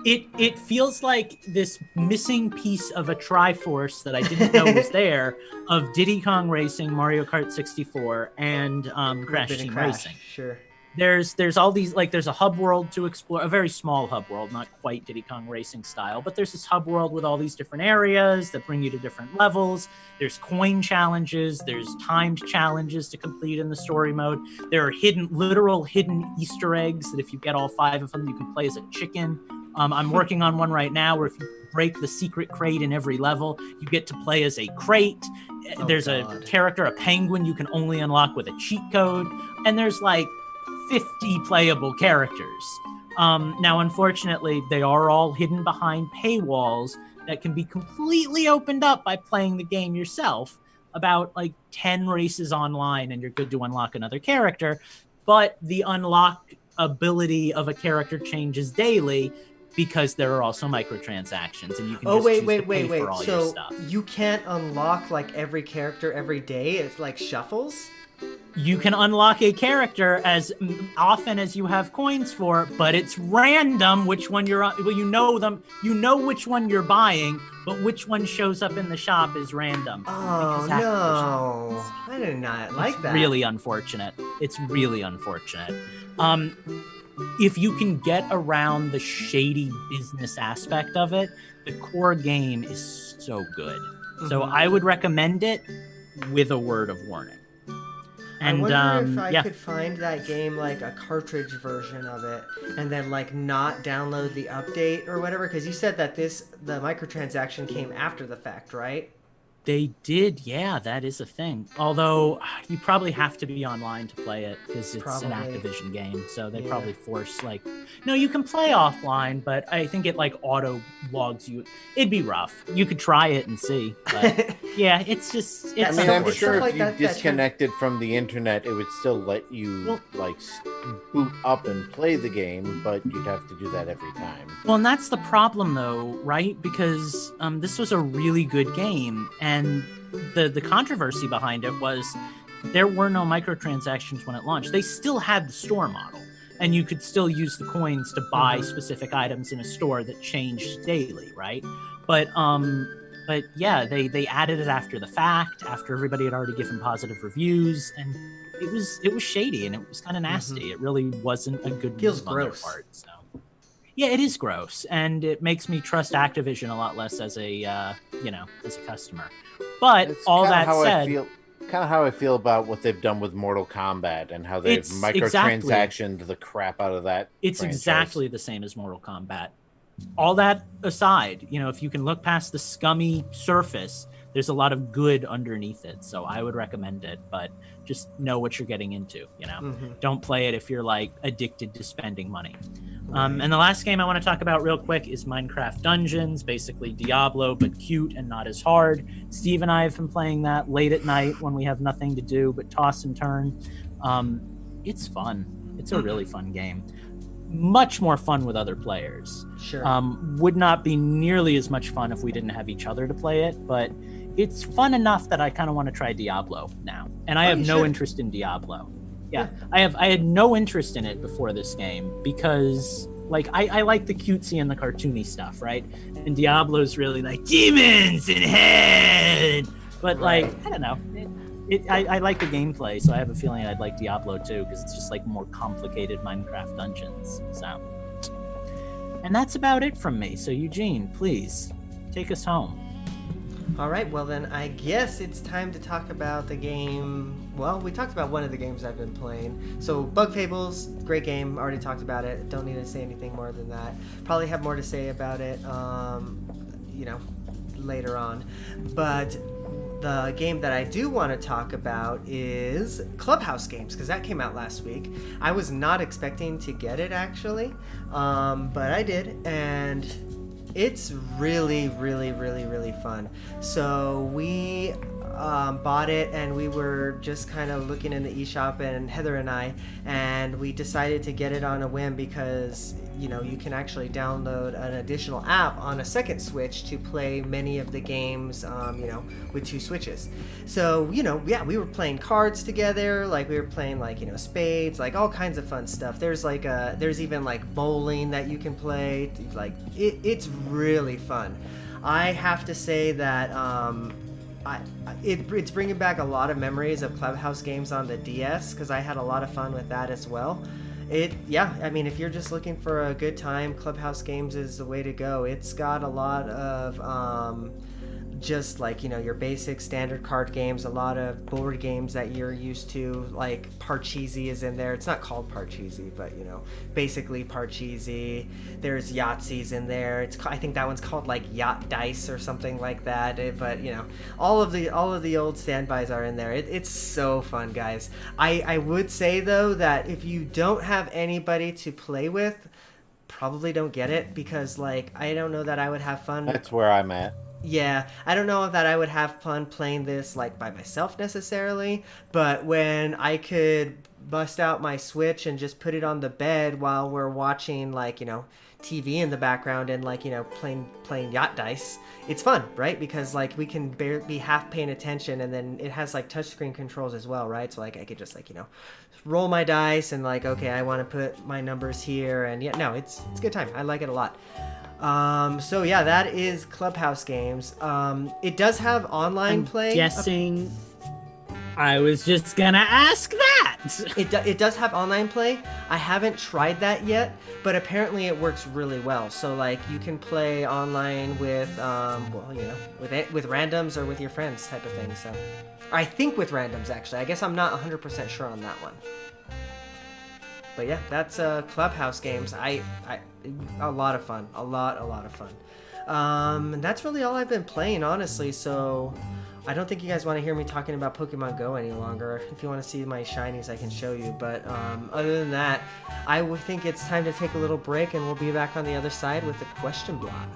It feels like this missing piece of a Triforce that I didn't know was there of Diddy Kong Racing, Mario Kart 64, and Crash Team Racing. Sure. There's all these, like, there's a hub world to explore, a very small hub world, not quite Diddy Kong Racing style, but there's this hub world with all these different areas that bring you to different levels. There's coin challenges, there's timed challenges to complete in the story mode. There are literal hidden Easter eggs that if you get all 5 of them, you can play as a chicken. I'm working on one right now where if you break the secret crate in every level, you get to play as a crate. There's a character, a penguin, you can only unlock with a cheat code. And there's like 50 playable characters. Now, unfortunately, they are all hidden behind paywalls that can be completely opened up by playing the game yourself. About like 10 races online, and you're good to unlock another character. But the unlock ability of a character changes daily because there are also microtransactions, and you can choose to pay for all your stuff. So you can't unlock like every character every day? It like shuffles? You can unlock a character as often as you have coins for, but it's random which one you're on. Well, you know them. You know which one you're buying, but which one shows up in the shop is random. Oh, no. I did not like that. It's really unfortunate. It's really unfortunate. If you can get around the shady business aspect of it, the core game is so good. Mm-hmm. So I would recommend it with a word of warning. And, I wonder if I could find that game, like a cartridge version of it, and then like not download the update or whatever, because you said that the microtransaction came after the fact, right? They did, yeah, that is a thing. Although you probably have to be online to play it because it's an Activision game, so they probably force no, you can play offline, but I think it like auto logs you. It'd be rough. You could try it and see, but yeah, it's just. I mean, I'm sure if you disconnected from the internet, it would still let you boot up and play the game, but you'd have to do that every time. Well, and that's the problem, though, right? Because this was a really good game, and the controversy behind it was there were no microtransactions when it launched. They still had the store model, and you could still use the coins to buy specific items in a store that changed daily, right? But yeah, they added it after the fact, after everybody had already given positive reviews, and it was shady and it was kind of nasty. It really wasn't a good move on their part. So yeah, it is gross, and it makes me trust Activision a lot less as a as a customer. But it's all that said, kind of how I feel about what they've done with Mortal Kombat and how they've microtransactioned the crap out of that. It's franchise. Exactly the same as Mortal Kombat. All that aside, if you can look past the scummy surface, there's a lot of good underneath it. So I would recommend it, but just know what you're getting into. Don't play it if you're like addicted to spending money. And the last game I want to talk about real quick is Minecraft Dungeons, basically Diablo, but cute and not as hard. Steve and I have been playing that late at night when we have nothing to do but toss and turn. It's fun. It's a really fun game. Much more fun with other players. Sure. Would not be nearly as much fun if we didn't have each other to play it, but it's fun enough that I kind of want to try Diablo now. And I have no interest in Diablo. Yeah, I had no interest in it before this game because I like the cutesy and the cartoony stuff, right? And Diablo's really like demons in head. But I don't know. I like the gameplay, so I have a feeling I'd like Diablo too, because it's just like more complicated Minecraft dungeons. So, and that's about it from me. So Eugene, please take us home. All right, well then I guess it's time to talk about the game. Well, we talked about one of the games I've been playing. So Bug Fables, great game. Already talked about it. Don't need to say anything more than that. Probably have more to say about it, later on. But the game that I do want to talk about is Clubhouse Games, because that came out last week. I was not expecting to get it, actually, but I did, and it's really, really, really, really fun. So we bought it, and we were just kind of looking in the eShop, and Heather and I, and we decided to get it on a whim because, you know, you can actually download an additional app on a second Switch to play many of the games, you know, with 2 Switches. So, you know, yeah, we were playing cards together, like we were playing, like, you know, spades, like all kinds of fun stuff. There's like there's even like bowling that you can play. Like it's really fun. I have to say that it's bringing back a lot of memories of Clubhouse Games on the DS, because I had a lot of fun with that as well. Yeah, I mean, if you're just looking for a good time, Clubhouse Games is the way to go. It's got a lot of just like, you know, your basic standard card games, a lot of board games that you're used to, like Parcheesi is in there. It's not called Parcheesi, but, you know, basically Parcheesi. There's Yahtzees in there. I think that one's called like Yacht Dice or something like that. But, you know, all of the old standbys are in there. It's so fun, guys. I would say though that if you don't have anybody to play with, probably don't get it, because like I don't know that I would have fun. That's where I'm at. Yeah, I don't know that I would have fun playing this like by myself necessarily, but when I could bust out my Switch and just put it on the bed while we're watching, like, you know, TV in the background and, like, you know, playing Yacht Dice, it's fun, right? Because like we can be half paying attention, and then it has like touchscreen controls as well, right? So like I could just, like, you know, roll my dice and like, okay, I want to put my numbers here, and yeah, no, it's a good time. I like it a lot. So yeah, that is Clubhouse Games. It does have online play. Guessing. I was just gonna ask that. It does have online play. I haven't tried that yet, but apparently it works really well. So like you can play online with well, you know, with randoms or with your friends type of thing. So I think with randoms, actually. I guess I'm not 100% sure on that one. But yeah, that's Clubhouse Games. A lot of fun. A lot of fun. And that's really all I've been playing, honestly. So I don't think you guys want to hear me talking about Pokemon Go any longer. If you want to see my shinies, I can show you. But other than that, I would think it's time to take a little break, and we'll be back on the other side with the question block.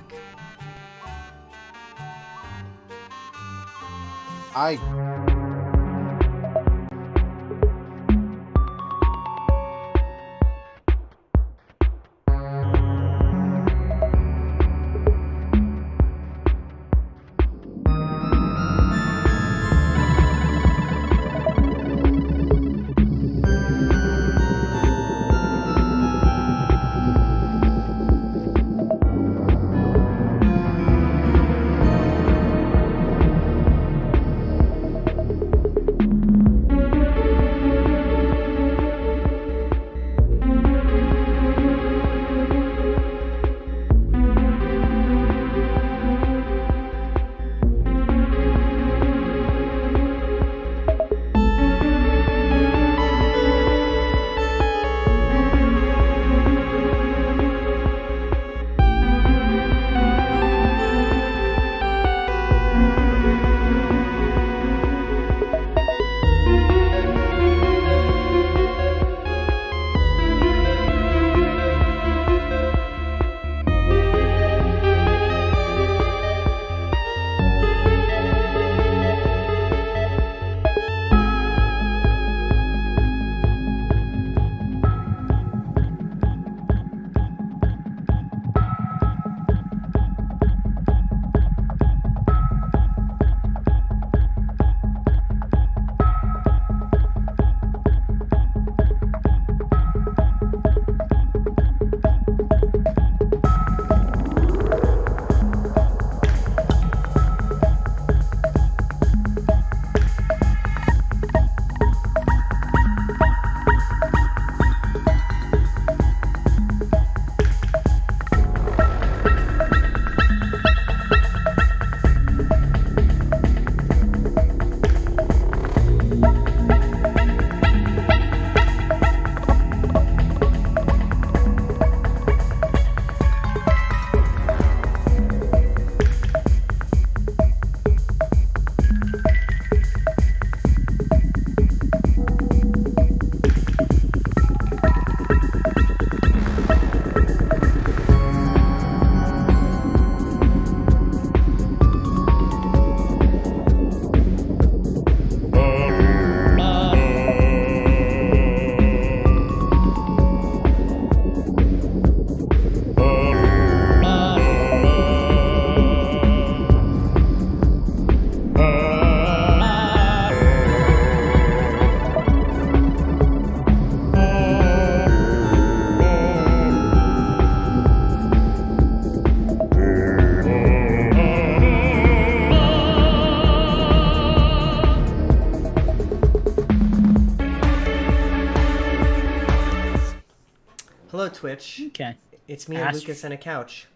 Hello, Twitch. Okay. It's me and Lucas and a couch.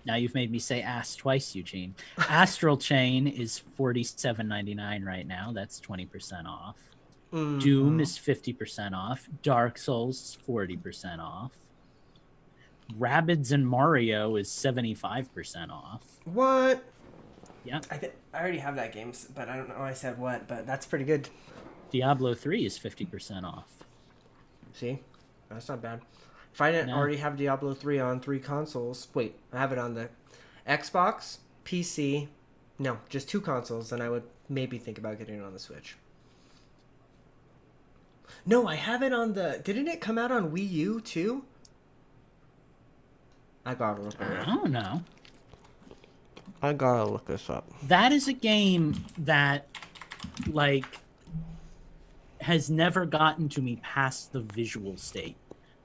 Now you've made me say ass twice, Eugene. Astral Chain is $47.99 right now. That's 20% off. Doom is 50% off. Dark Souls is 40% off. Rabbids and Mario is 75% off. What? Yeah. I already have that game, but I don't know I said what, but that's pretty good. Diablo 3 is 50% off. See? That's not bad. If I didn't already have Diablo 3 on 3 consoles, wait, I have it on the Xbox, PC, no, just 2 consoles, then I would maybe think about getting it on the Switch. No, I have it on the... Didn't it come out on Wii U, too? I gotta look it I up. don't know. I gotta look this up. That is a game that, like, has never gotten to me past the visual state.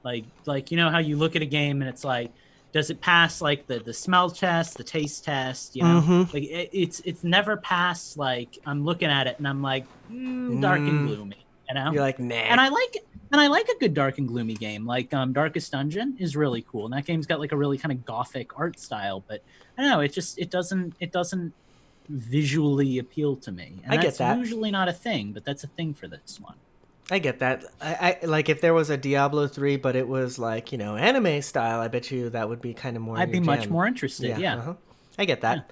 Like you know how you look at a game and it's like, does it pass like the smell test, the taste test? You know, like it's never passed. Like I'm looking at it and I'm like, dark and gloomy. You know, You're like, nah. And I like a good dark and gloomy game. Like Darkest Dungeon is really cool, and that game's got like a really kind of gothic art style. But I don't know, it doesn't visually appeal to me. And I get that. Usually not a thing, but that's a thing for this one. I get that. I like if there was a Diablo 3, but it was like, you know, anime style, I bet you that would be kind of more I'd be your much jam. more interested, yeah. Uh-huh. I get that. Yeah.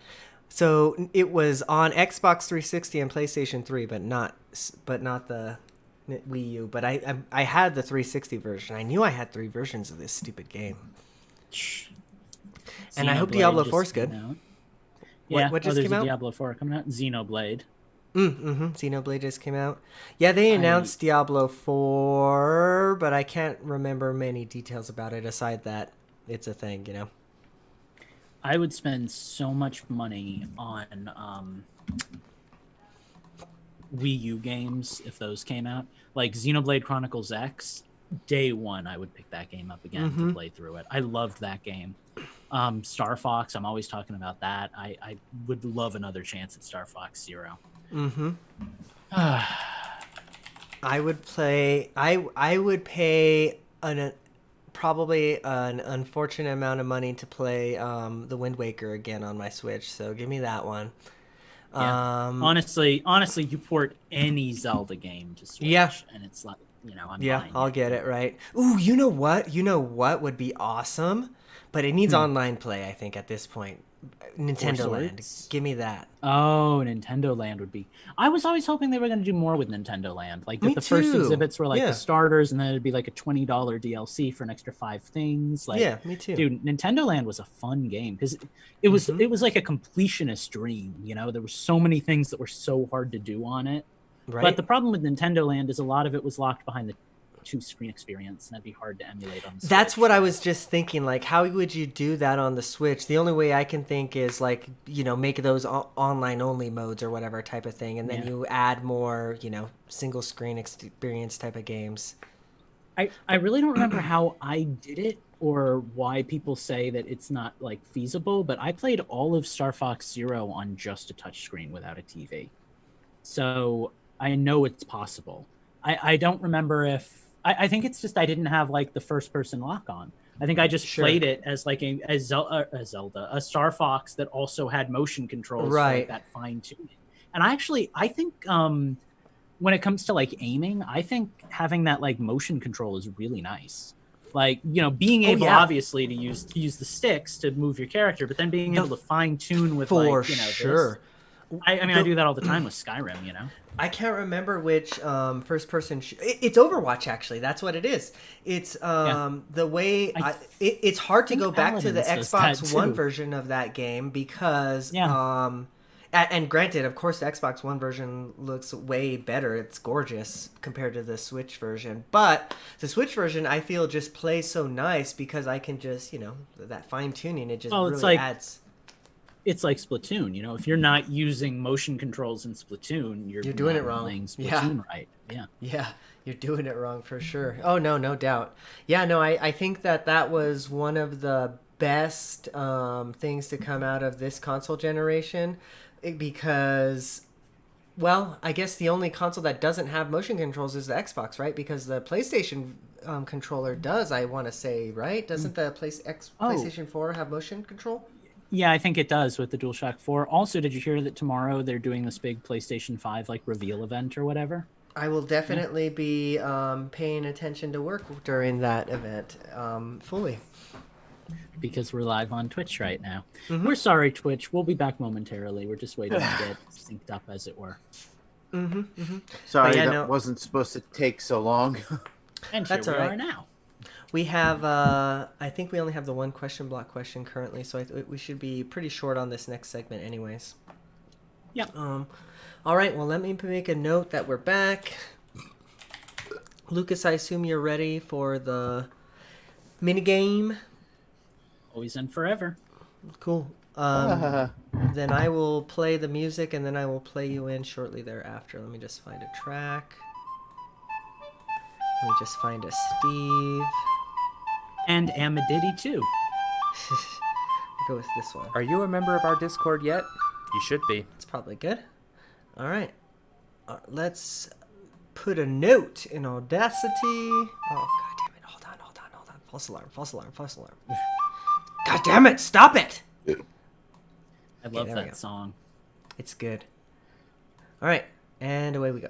So it was on Xbox 360 and PlayStation 3, but not the Wii U. But I had the 360 version. I knew I had 3 versions of this stupid game. And I hope Diablo 4 is good. Yeah, what just there's came a out? Diablo 4 coming out. Xenoblade. Xenoblade just came out. Yeah, they announced Diablo 4, but I can't remember many details about it aside that it's a thing, you know. I would spend so much money on Wii U games if those came out. Like Xenoblade Chronicles X, day one I would pick that game up again to play through it. I loved that game. Star Fox, I'm always talking about that. I would love another chance at Star Fox Zero. I would play. I would pay probably an unfortunate amount of money to play the Wind Waker again on my Switch. So give me that one. Yeah. Honestly, you port any Zelda game to Switch, and it's like, you know, I'm buying I'll get it right. Ooh, you know what? You know what would be awesome, but it needs online play. I think at this point. Nintendo Land. Give me that. Oh, Nintendo Land would be... I was always hoping they were going to do more with Nintendo Land. Like, the first exhibits were like the starters, and then it'd be like a $20 DLC for an extra 5 things. Like, yeah, me too. Dude, Nintendo Land was a fun game because it was like a completionist dream. You know, there were so many things that were so hard to do on it. Right. But the problem with Nintendo Land is a lot of it was locked behind the 2-screen experience, and that'd be hard to emulate on the Switch. That's what I was just thinking. Like, how would you do that on the Switch? The only way I can think is like, you know, make those online only modes or whatever type of thing, and then you add more, you know, single screen experience type of games. I really don't remember how I did it or why people say that it's not like feasible, but I played all of Star Fox Zero on just a touchscreen without a TV, so I know it's possible. I don't remember if I think it's just I didn't have like the first person lock on. I think I just played it as like a Star Fox that also had motion controls for like that fine tuning. And I think when it comes to like aiming, I think having that like motion control is really nice. Like, you know, being able obviously to use the sticks to move your character, but then being able to fine tune with like, you know, this. I mean, I do that all the time with Skyrim, you know. I can't remember which first person. It's Overwatch, actually. That's what it is. It's the way it's hard to go back to the Xbox One version of that game because and granted, of course, the Xbox One version looks way better. It's gorgeous compared to the Switch version. But the Switch version, I feel, just plays so nice because I can just, you know, that fine tuning. It just really adds. It's like Splatoon, you know. If you're not using motion controls in Splatoon, you're doing it wrong. Playing Splatoon right. Yeah, you're doing it wrong for sure. Oh no doubt. Yeah, no, I think that was one of the best things to come out of this console generation, because, well, I guess the only console that doesn't have motion controls is the Xbox, right? Because the PlayStation controller does, I want to say, right? Doesn't the PlayStation 4 have motion control? Yeah, I think it does with the DualShock 4. Also, did you hear that tomorrow they're doing this big PlayStation 5 like reveal event or whatever? I will definitely be paying attention to work during that event fully. Because we're live on Twitch right now. We're sorry, Twitch. We'll be back momentarily. We're just waiting to get synced up, as it were. Sorry, yeah, that no. wasn't supposed to take so long. And That's here we all right. are now. We have, I think we only have the one question block question currently, so we should be pretty short on this next segment anyways. Yep. All right, well, let me make a note that we're back. Lucas, I assume you're ready for the minigame? Always and forever. Cool. Then I will play the music, and then I will play you in shortly thereafter. Let me just find a track. Let me just find a Steve. And Amadiddy, too. We'll go with this one. Are you a member of our Discord yet? You should be. It's probably good. All right. Let's put a note in Audacity. Oh, God damn it. Hold on. False alarm. God damn it. Stop it. I love there we that go. song. It's good. All right. And away we go.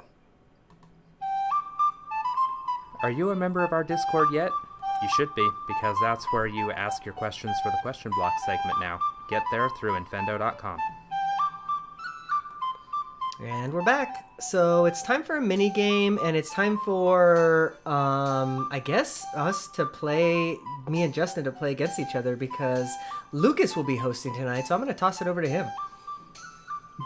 Are you a member of our Discord yet? You should be, because that's where you ask your questions for the question block segment now. Get there through infendo.com. And we're back. So it's time for a mini game, and it's time for I guess us to play, me and Justin to play against each other, because Lucas will be hosting tonight, so I'm going to toss it over to him.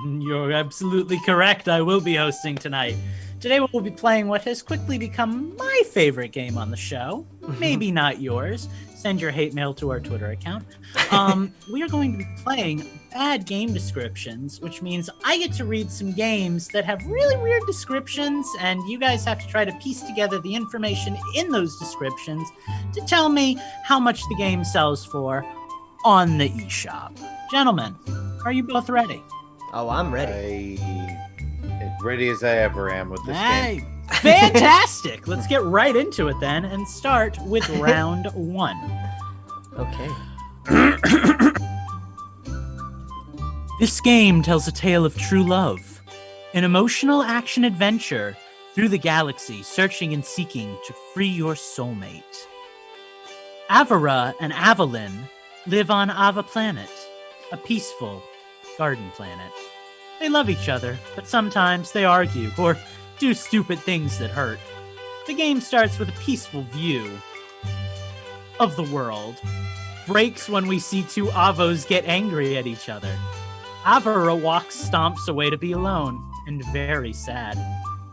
You're absolutely correct. I will be hosting tonight. Today we'll be playing what has quickly become my favorite game on the show. Maybe not yours. Send your hate mail to our Twitter account. We are going to be playing bad game descriptions, which means I get to read some games that have really weird descriptions, and you guys have to try to piece together the information in those descriptions to tell me how much the game sells for on the eShop. Gentlemen, are you both ready? Oh, I'm ready. As ready as I ever am with this game. Hey, fantastic! Let's get right into it then and start with round one. Okay. This game tells a tale of true love, an emotional action adventure through the galaxy, searching and seeking to free your soulmate. Avara and Avalyn live on Ava Planet, a peaceful garden planet. They love each other, but sometimes they argue or do stupid things that hurt. The game starts with a peaceful view of the world, breaks when we see two Avos get angry at each other. Avara stomps away to be alone, and very sad.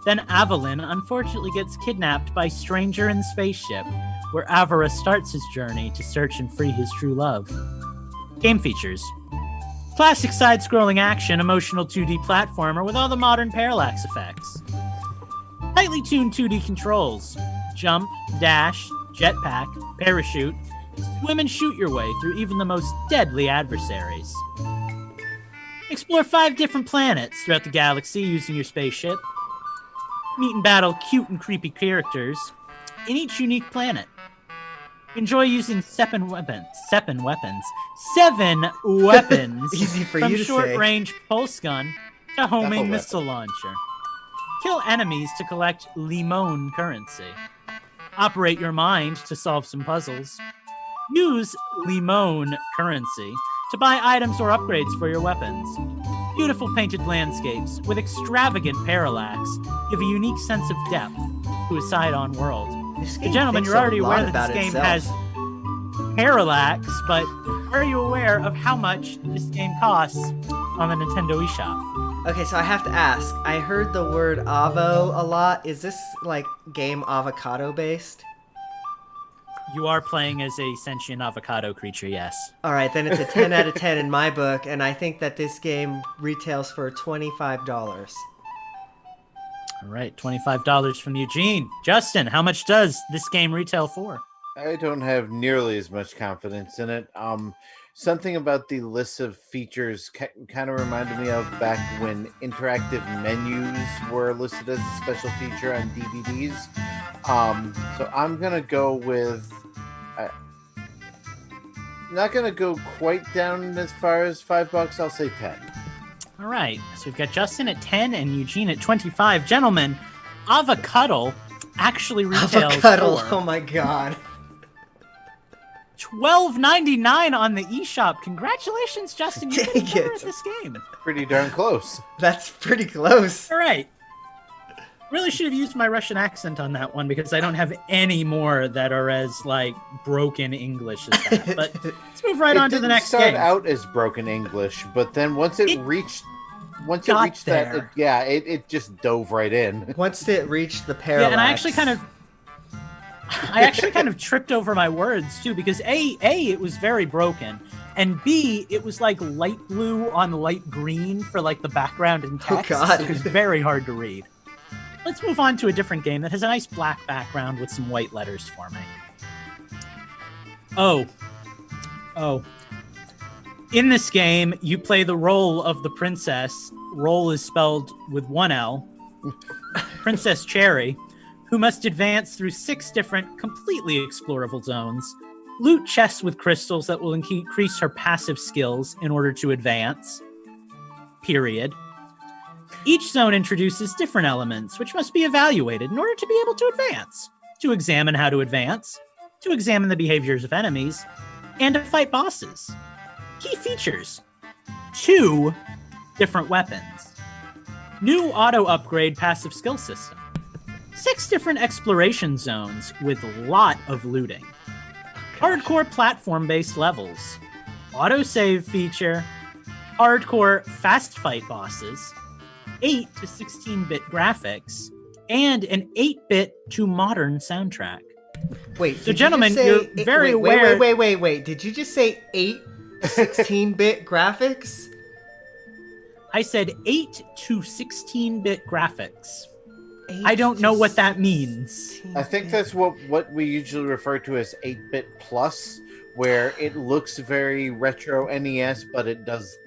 Then Avalyn unfortunately gets kidnapped by stranger in spaceship, where Avara starts his journey to search and free his true love. Game features: classic side-scrolling action, emotional 2D platformer with all the modern parallax effects. Tightly tuned 2D controls: jump, dash, jetpack, parachute, swim and shoot your way through even the most deadly adversaries. Explore 5 different planets throughout the galaxy using your spaceship. Meet and battle cute and creepy characters in each unique planet. Enjoy using 7 weapons. Easy for from you to say. short-range pulse gun to homing weapon. missile launcher. Kill enemies to collect limon currency. Operate your mind to solve some puzzles. Use limon currency to buy items or upgrades for your weapons. Beautiful painted landscapes with extravagant parallax give a unique sense of depth to a side-on world. This game Gentlemen, thinks you're already a lot aware that about this game itself. has parallax, but are you aware of how much this game costs on the Nintendo eShop? Okay, so I have to ask. I heard the word avo a lot. Is this like game avocado based? You are playing as a sentient avocado creature, yes. All right, then it's a 10 out of 10 in my book, and I think that this game retails for $25. All right, $25 from Eugene. Justin, how much does this game retail for? I don't have nearly as much confidence in it. Something about the list of features kind of reminded me of back when interactive menus were listed as a special feature on DVDs. So I'm gonna go with. Not gonna go quite down as far as $5. I'll say 10. All right. So we've got Justin at 10 and Eugene at 25. Gentlemen, avocado actually retails Avocado. for Oh my god. $12.99 on the eShop. Congratulations, Justin. You Dang did better it. at this game. Pretty darn close. That's pretty close. All right. Really should have used my Russian accent on that one because I don't have any more that are as like broken English as that. But let's move right on to the next start game. out as broken English, but then once it reached there. that, it just dove right in. Once it reached the parallax. Yeah, and I actually kind of tripped over my words too because A, it was very broken, and B, it was like light blue on light green for like the background and text. Oh, God. It was very hard to read. Let's move on to a different game that has a nice black background with some white letters for me. Oh. In this game, you play the role of the princess. Role is spelled with one L. Princess Cherry, who must advance through 6 different, completely explorable zones, loot chests with crystals that will increase her passive skills in order to advance. Period. Each zone introduces different elements, which must be evaluated in order to be able to advance, to examine how to advance, to examine the behaviors of enemies, and to fight bosses. Key features: 2 different weapons, new auto-upgrade passive skill system, 6 different exploration zones with a lot of looting, hardcore platform-based levels, autosave feature, hardcore fast fight bosses, 8 to 16-bit graphics, and an 8-bit to modern soundtrack. Wait, so gentlemen, you're very aware. Wait. Did you just say 8 16-bit graphics? I said 8 to 16-bit graphics. I don't know what that means. I think that's what we usually refer to as 8-bit plus, where it looks very retro NES, but it does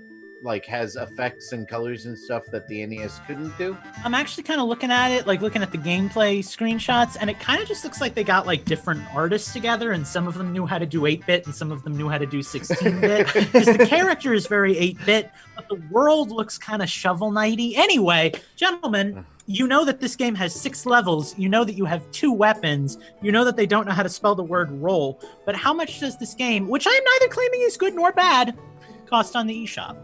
has effects and colors and stuff that the NES couldn't do. I'm actually kind of looking at it, looking at the gameplay screenshots, and it kind of just looks like they got different artists together, and some of them knew how to do 8-bit, and some of them knew how to do 16-bit. Because the character is very 8-bit, but the world looks kind of Shovel Knight-y. Anyway, gentlemen, you know that this game has 6 levels. You know that you have 2 weapons. You know that they don't know how to spell the word roll. But how much does this game, which I am neither claiming is good nor bad, cost on the eShop?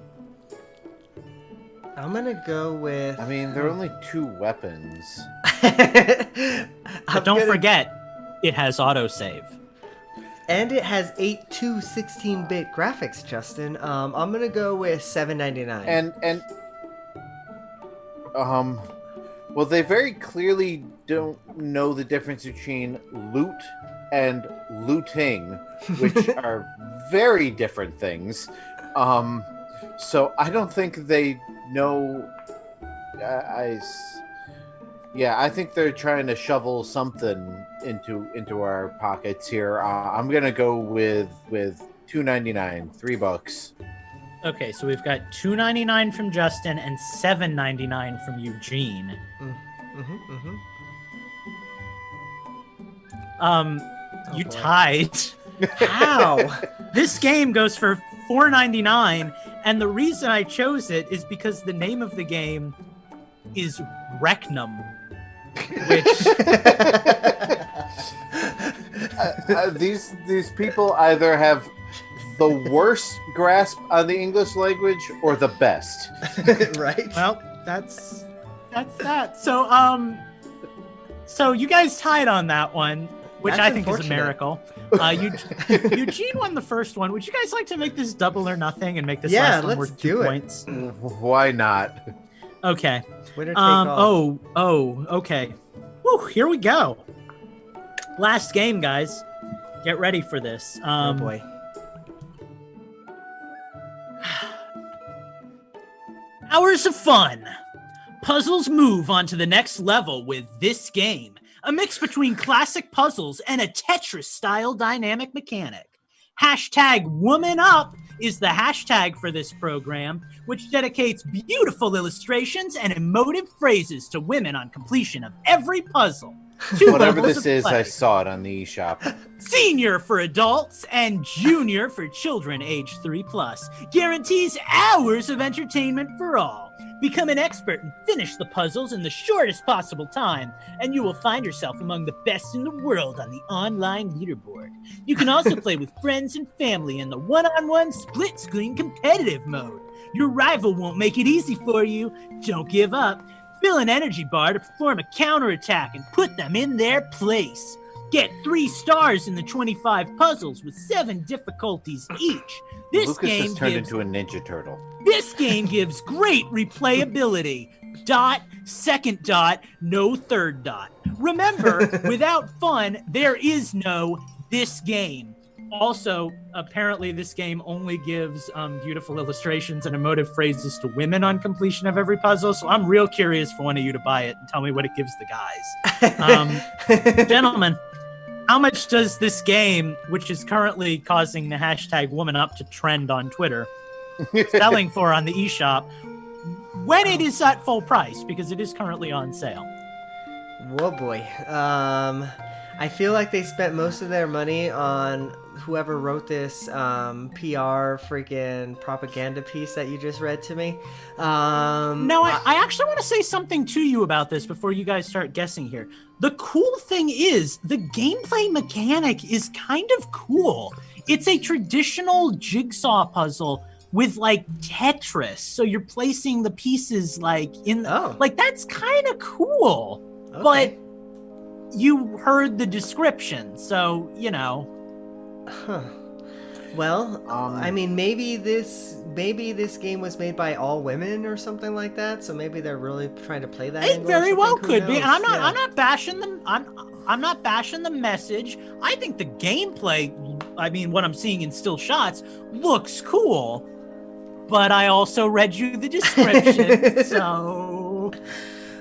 I'm gonna go with... I mean, there are only 2 weapons. But don't forget, it has autosave. And it has 8 to 16-bit graphics, Justin. I'm gonna go with $7.99. Well, they very clearly don't know the difference between loot and looting, which are very different things. So I don't think they know. I think they're trying to shovel something into our pockets here. I'm gonna go with $2.99, $3. Okay, so we've got $2.99 from Justin and $7.99 from Eugene. You boy. tied. How? This game goes for $4.99, and the reason I chose it is because the name of the game is Recnum, which these people either have the worst grasp on the English language or the best. Right? well, that's that. So you guys tied on that one, which That's I think is a unfortunate. miracle. Eugene won the first one. Would you guys like to make this double or nothing and make this Yeah, last one let's worth 2 do it. points? Why not? Okay. Winner take all. Okay. Woo, here we go. Last game, guys. Get ready for this. Oh boy. Hours of fun. Puzzles move on to the next level with this game. A mix between classic puzzles and a Tetris-style dynamic mechanic. Hashtag Woman Up is the hashtag for this program, which dedicates beautiful illustrations and emotive phrases to women on completion of every puzzle. 2 Whatever levels this of is, play. I saw it on the eShop. Senior for adults and junior for children age 3+. Guarantees hours of entertainment for all. Become an expert and finish the puzzles in the shortest possible time, and you will find yourself among the best in the world on the online leaderboard. You can also play with friends and family in the one-on-one split-screen competitive mode. Your rival won't make it easy for you. Don't give up. Fill an energy bar to perform a counterattack and put them in their place. Get 3 stars in the 25 puzzles with 7 difficulties each. This Lucas game has turned gives into a Ninja Turtle. This game gives great replayability. Dot, second dot, no third dot. Remember, without fun, there is no this game. Also, apparently this game only gives beautiful illustrations and emotive phrases to women on completion of every puzzle, so I'm real curious for one of you to buy it and tell me what it gives the guys. Gentlemen, how much does this game, which is currently causing the hashtag #WomanUp to trend on Twitter, selling for on the eShop when it is at full price, because it is currently on sale? Whoa, boy. I feel like they spent most of their money on whoever wrote this PR freaking propaganda piece that you just read to me. No, I actually want to say something to you about this before you guys start guessing here. The cool thing is the gameplay mechanic is kind of cool. It's a traditional jigsaw puzzle with like Tetris. So you're placing the pieces like in like that's kind of cool. Okay. But you heard the description, so you know. Huh. Well, I mean, maybe this game was made by all women or something like that. So maybe they're really trying to play that. It angle or very well something. Who could be. And knows? I'm not bashing them. I'm not bashing the message. I think the gameplay, I mean, what I'm seeing in still shots looks cool. But I also read you the description, so.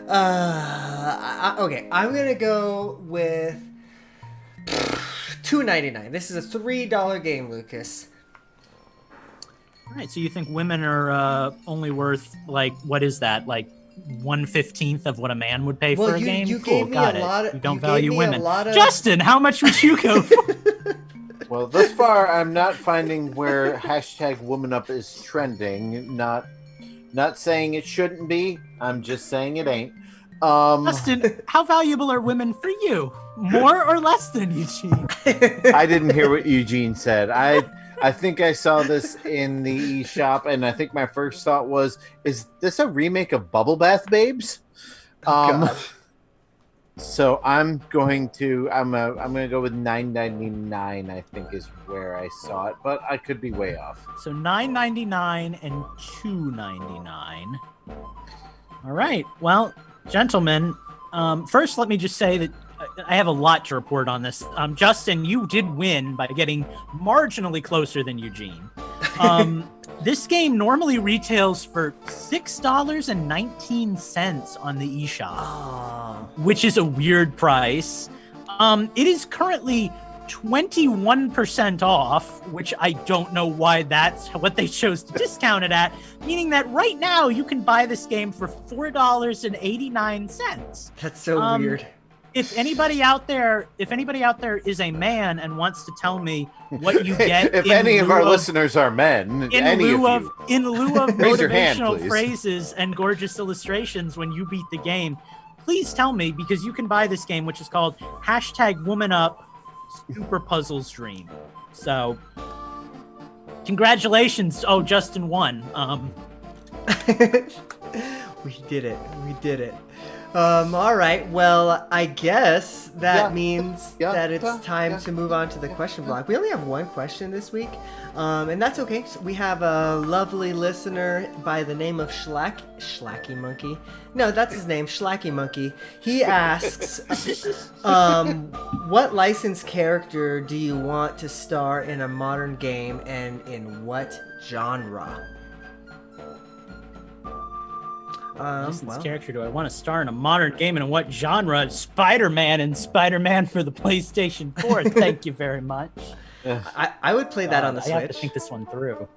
Okay, I'm gonna go with $2.99. This is a $3 game, Lucas. All right, so you think women are only worth like what is that, like 1/15 of what a man would pay for a game? You Cool, gave me got a it. lot of. You don't you value gave me women. A lot of... Justin, how much would you go for? Well, thus far, I'm not finding where hashtag #WomanUp is trending. Not saying it shouldn't be. I'm just saying it ain't. Justin, how valuable are women for you? More or less than Eugene? I didn't hear what Eugene said. I think I saw this in the eShop, and I think my first thought was, is this a remake of Bubble Bath Babes? So I'm going to go with $9.99. I think is where I saw it, but I could be way off. So $9.99 and $2.99. All right. Well, gentlemen, first let me just say that I have a lot to report on this. Justin, you did win by getting marginally closer than Eugene. This game normally retails for $6.19 on the eShop, which is a weird price. It is currently 21% off, which I don't know why that's what they chose to discount it at, meaning that right now you can buy this game for $4.89. That's so weird. If anybody out there is a man and wants to tell me what you get, if any of our listeners are men, in lieu of Raise your hand, motivational please. phrases and gorgeous illustrations when you beat the game, please tell me, because you can buy this game, which is called #WomanUp Super Puzzles Dream. So, congratulations! Oh, Justin won. We did it. All right. Well, I guess that means that it's time to move on to the question block. We only have one question this week, and that's okay. So we have a lovely listener by the name of Schlacky Monkey. No, that's his name, Schlacky Monkey. He asks, what licensed character do you want to star in a modern game, and in what genre? Licensed character do I want to star in a modern game, and in what genre? Spider-Man and Spider-Man for the PlayStation 4. Thank you very much. I would play that on the Switch. I have to think this one through.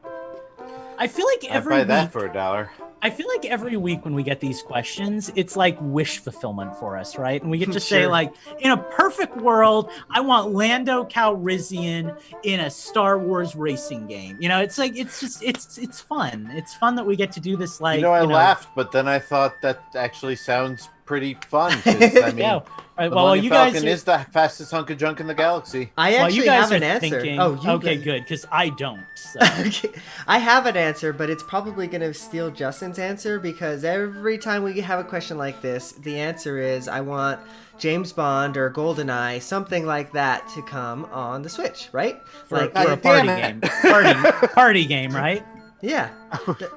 I feel like I'd buy that for $1. I feel like every week when we get these questions, it's like wish fulfillment for us, right? And we get to say, Sure. like, in a perfect world, I want Lando Calrissian in a Star Wars racing game. You know, it's like it's fun. It's fun that we get to do this. Like, I laughed, but then I thought that actually sounds pretty fun. 'Cause, I mean, Yeah. Right, the well, Millennium you guys Falcon is the fastest hunk of junk in the galaxy. I well, actually you guys have an are answer. thinking. Oh, you okay, guys- good, because I don't. So. Okay. I have an answer, but it's probably going to steal Justin's answer because every time we have a question like this, the answer is I want James Bond or GoldenEye, something like that, to come on the Switch, right? For a God party damn game. it. Party game, right? Yeah.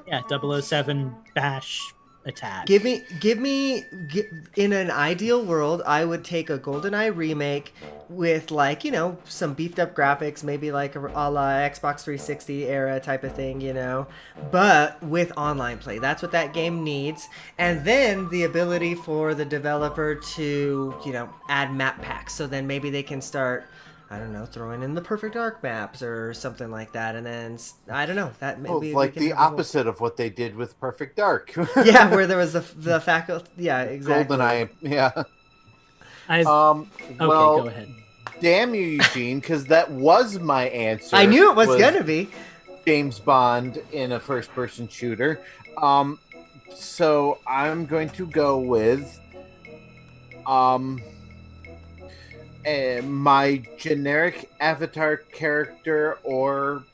Yeah, 007 Bash attack. Give me in an ideal world, I would take a GoldenEye remake with, like, you know, some beefed up graphics, maybe like a la Xbox 360 era type of thing, you know, but with online play. That's what that game needs. And then the ability for the developer to, you know, add map packs. So then maybe they can start, I don't know, throwing in the Perfect Dark maps or something like that. And then, I don't know, that maybe... Well, we like can the have a whole- opposite of what they did with Perfect Dark. Yeah, where there was the faculty... Yeah, exactly. GoldenEye, yeah. Okay, Well, go ahead. damn you, Eugene, because that was my answer. I knew it was gonna be. James Bond in a first-person shooter. So I'm going to go with my generic avatar character or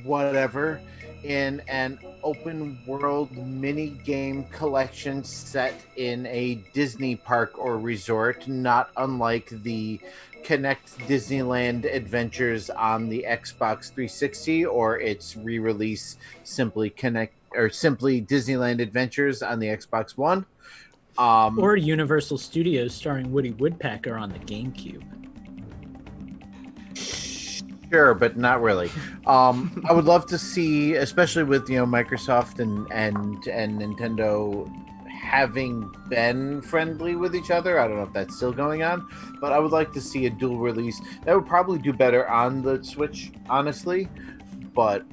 whatever in an open world mini game collection set in a Disney park or resort, not unlike the Connect Disneyland Adventures on the Xbox 360 or its re-release simply Disneyland Adventures on the Xbox One. Or Universal Studios starring Woody Woodpecker on the GameCube. Sure, but not really. I would love to see, especially with Microsoft and Nintendo having been friendly with each other. I don't know if that's still going on, but I would like to see a dual release. That would probably do better on the Switch, honestly. But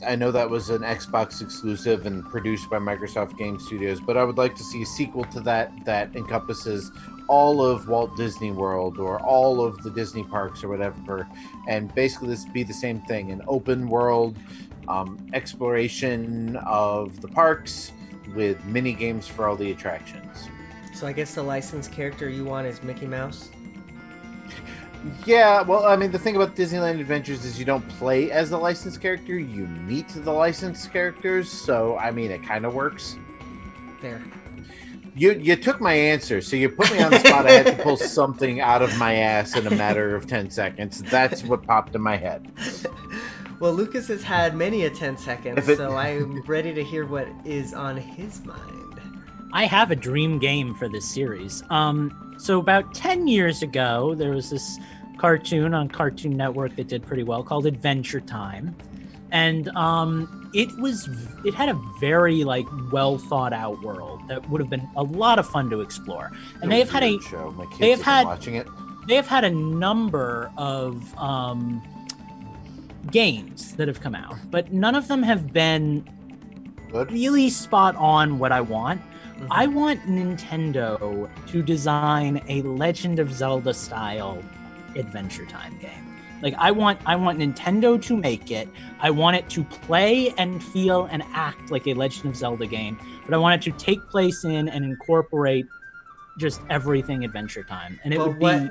I know that was an Xbox exclusive and produced by Microsoft Game Studios, but I would like to see a sequel to that encompasses all of Walt Disney World or all of the Disney parks or whatever, and basically this be the same thing, an open world exploration of the parks with mini games for all the attractions. So I guess the licensed character you want is Mickey Mouse? Yeah, well, I mean, the thing about Disneyland Adventures is you don't play as the licensed character, you meet the licensed characters, so, I mean, it kind of works. There. You took my answer, so you put me on the spot. I had to pull something out of my ass in a matter of 10 seconds. That's what popped in my head. Well, Lucas has had many a 10 seconds, so I'm ready to hear what is on his mind. I have a dream game for this series. So about 10 years ago, there was this cartoon on Cartoon Network that did pretty well called Adventure Time. And it had a very well thought out world that would have been a lot of fun to explore. And they have had a show. My kids they have have been had watching it. They have had a number of games that have come out, but none of them have been Good. really spot on what I want. I want Nintendo to design a Legend of Zelda style Adventure Time game. I want Nintendo to make it. I want it to play and feel and act like a Legend of Zelda game, but I want it to take place in and incorporate just everything Adventure Time. And it would be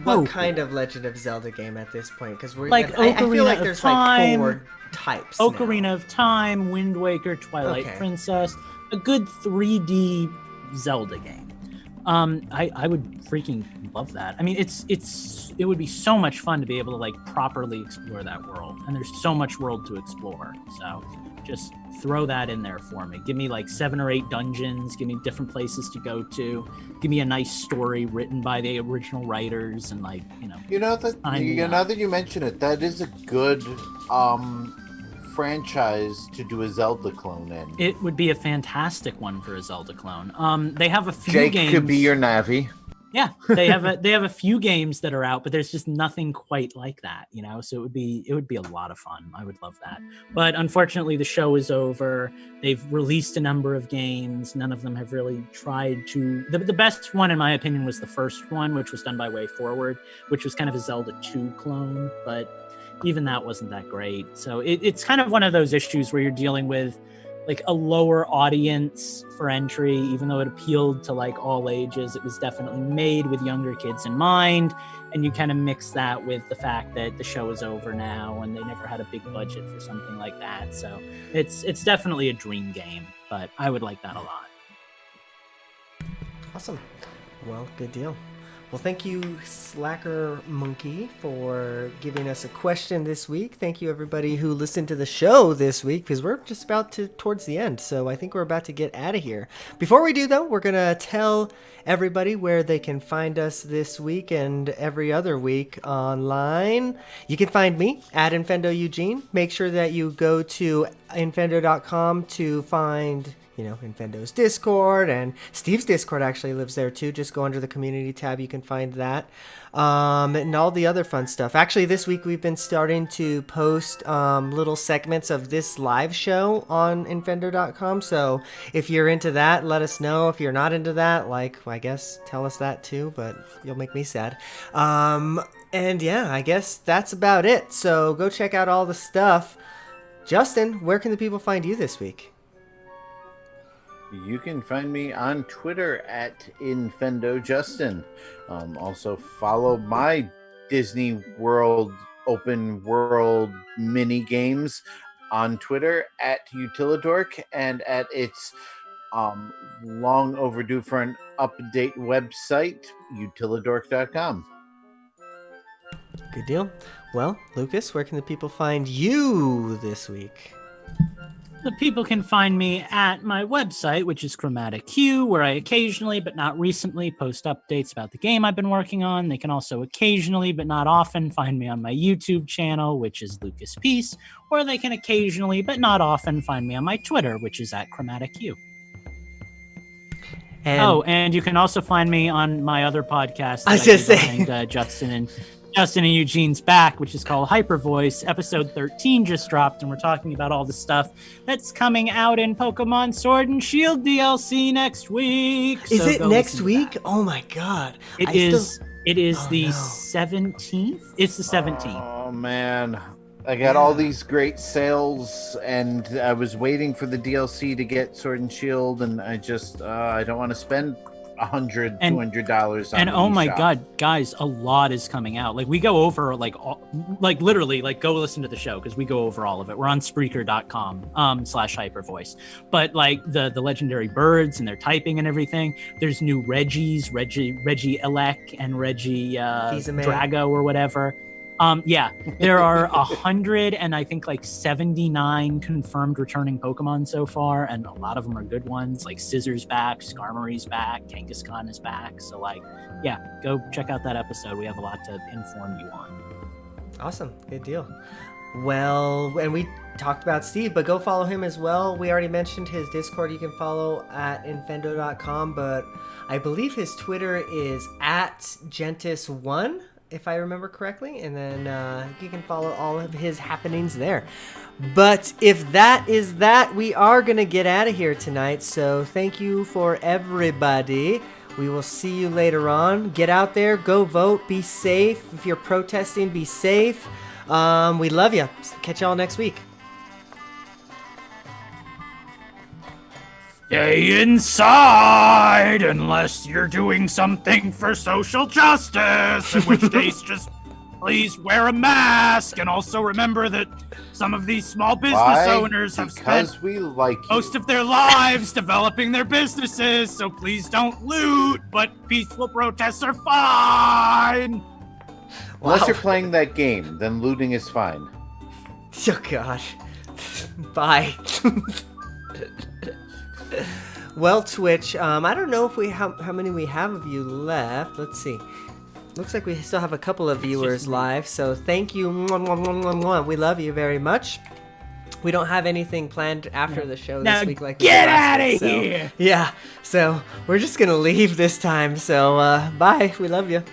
what kind of Legend of Zelda game at this point? Because we're I feel like there's Time, 4 types. Ocarina now. of Time, Wind Waker, Twilight Princess, a good 3D Zelda game. I would freaking love that. I mean, it would be so much fun to be able to properly explore that world, and there's so much world to explore. So just throw that in there for me. Give me 7 or 8 dungeons. Give me different places to go to. Give me a nice story written by the original writers, and now that you mention it, that is a good franchise to do a Zelda clone in. It would be a fantastic one for a Zelda clone. They have a few Jake games. could be your Navi. Yeah, they have a few games that are out, but there's just nothing quite like that, you know. So it would be a lot of fun. I would love that. But unfortunately, the show is over. They've released a number of games. None of them have really tried to. The best one, in my opinion, was the first one, which was done by Way Forward, which was kind of a Zelda 2 clone, but even that wasn't that great. So it's kind of one of those issues where you're dealing with like a lower audience for entry, even though it appealed to like all ages. It was definitely made with younger kids in mind, and you kind of mix that with the fact that the show is over now and they never had a big budget for something like that. So it's definitely a dream game, but I would like that a lot. Awesome. Well, good deal. Well, thank you, Slacker Monkey, for giving us a question this week. Thank you, everybody who listened to the show this week, because we're just about towards the end, so I think we're about to get out of here. Before we do, though, we're going to tell everybody where they can find us this week and every other week online. You can find me at Infendo Eugene. Make sure that you go to infendo.com to find Infendo's Discord, and Steve's Discord actually lives there too. Just go under the community tab, you can find that, and all the other fun stuff. Actually, this week we've been starting to post little segments of this live show on Infendo.com, so if you're into that, let us know. If you're not into that, I guess tell us that too, but you'll make me sad. And yeah, I guess that's about it, so go check out all the stuff. Justin, where can the people find you this week? You can find me on Twitter at InfendoJustin. Also follow my Disney World open world mini games on Twitter at Utilidork, and at its long overdue for an update website, utilidork.com. Good deal. Well, Lucas, where can the people find you this week? The people can find me at my website, which is Chromatic Hue, where I occasionally, but not recently, post updates about the game I've been working on. They can also occasionally, but not often, find me on my YouTube channel, which is Lucas Peace, or they can occasionally, but not often, find me on my Twitter, which is at Chromatic Hue. And you can also find me on my other podcast. I was just saying, Justin and Eugene's Back, which is called Hyper Voice. Episode 13 just dropped, and we're talking about all the stuff that's coming out in Pokemon Sword and Shield DLC next week. Is it next week? Oh my god. It is the 17th. It's the 17th. Oh man. I got all these great sales, and I was waiting for the DLC to get Sword and Shield, and I just I don't want to spend $100, $200 on. And oh my god, guys, a lot is coming out. Like we go over literally go listen to the show, because we go over all of it. We're on Spreaker.com /hypervoice. But like the legendary birds and their typing and everything. There's new Reggie Elec and Reggie Drago or whatever. There are 100 and I think 79 confirmed returning Pokemon so far, and a lot of them are good ones. Like Scissor's back, Skarmory's back, Kangaskhan is back. So go check out that episode. We have a lot to inform you on. Awesome, good deal. Well, and we talked about Steve, but go follow him as well. We already mentioned his Discord. You can follow at infendo.com, but I believe his Twitter is at Gentis1. If I remember correctly, and then you can follow all of his happenings there. But if that is that, we are going to get out of here tonight, so thank you for everybody. We will see you later on. Get out there, go vote, be safe. If you're protesting, be safe. We love you. Catch y'all next week. Stay inside unless you're doing something for social justice, in which case just please wear a mask, and also remember that some of these small business owners have spent most of their lives developing their businesses, so please don't loot, but peaceful protests are fine. Unless you're playing that game, then looting is fine. Oh god. Bye. Well, Twitch, I don't know if how many we have of you left. Let's see. Looks like we still have a couple of viewers live, so thank you. We love you very much. we don't have anything planned after the show Now this week. Like we get did last outta week, so- here! Yeah, so we're just gonna leave this time. So bye. We love you.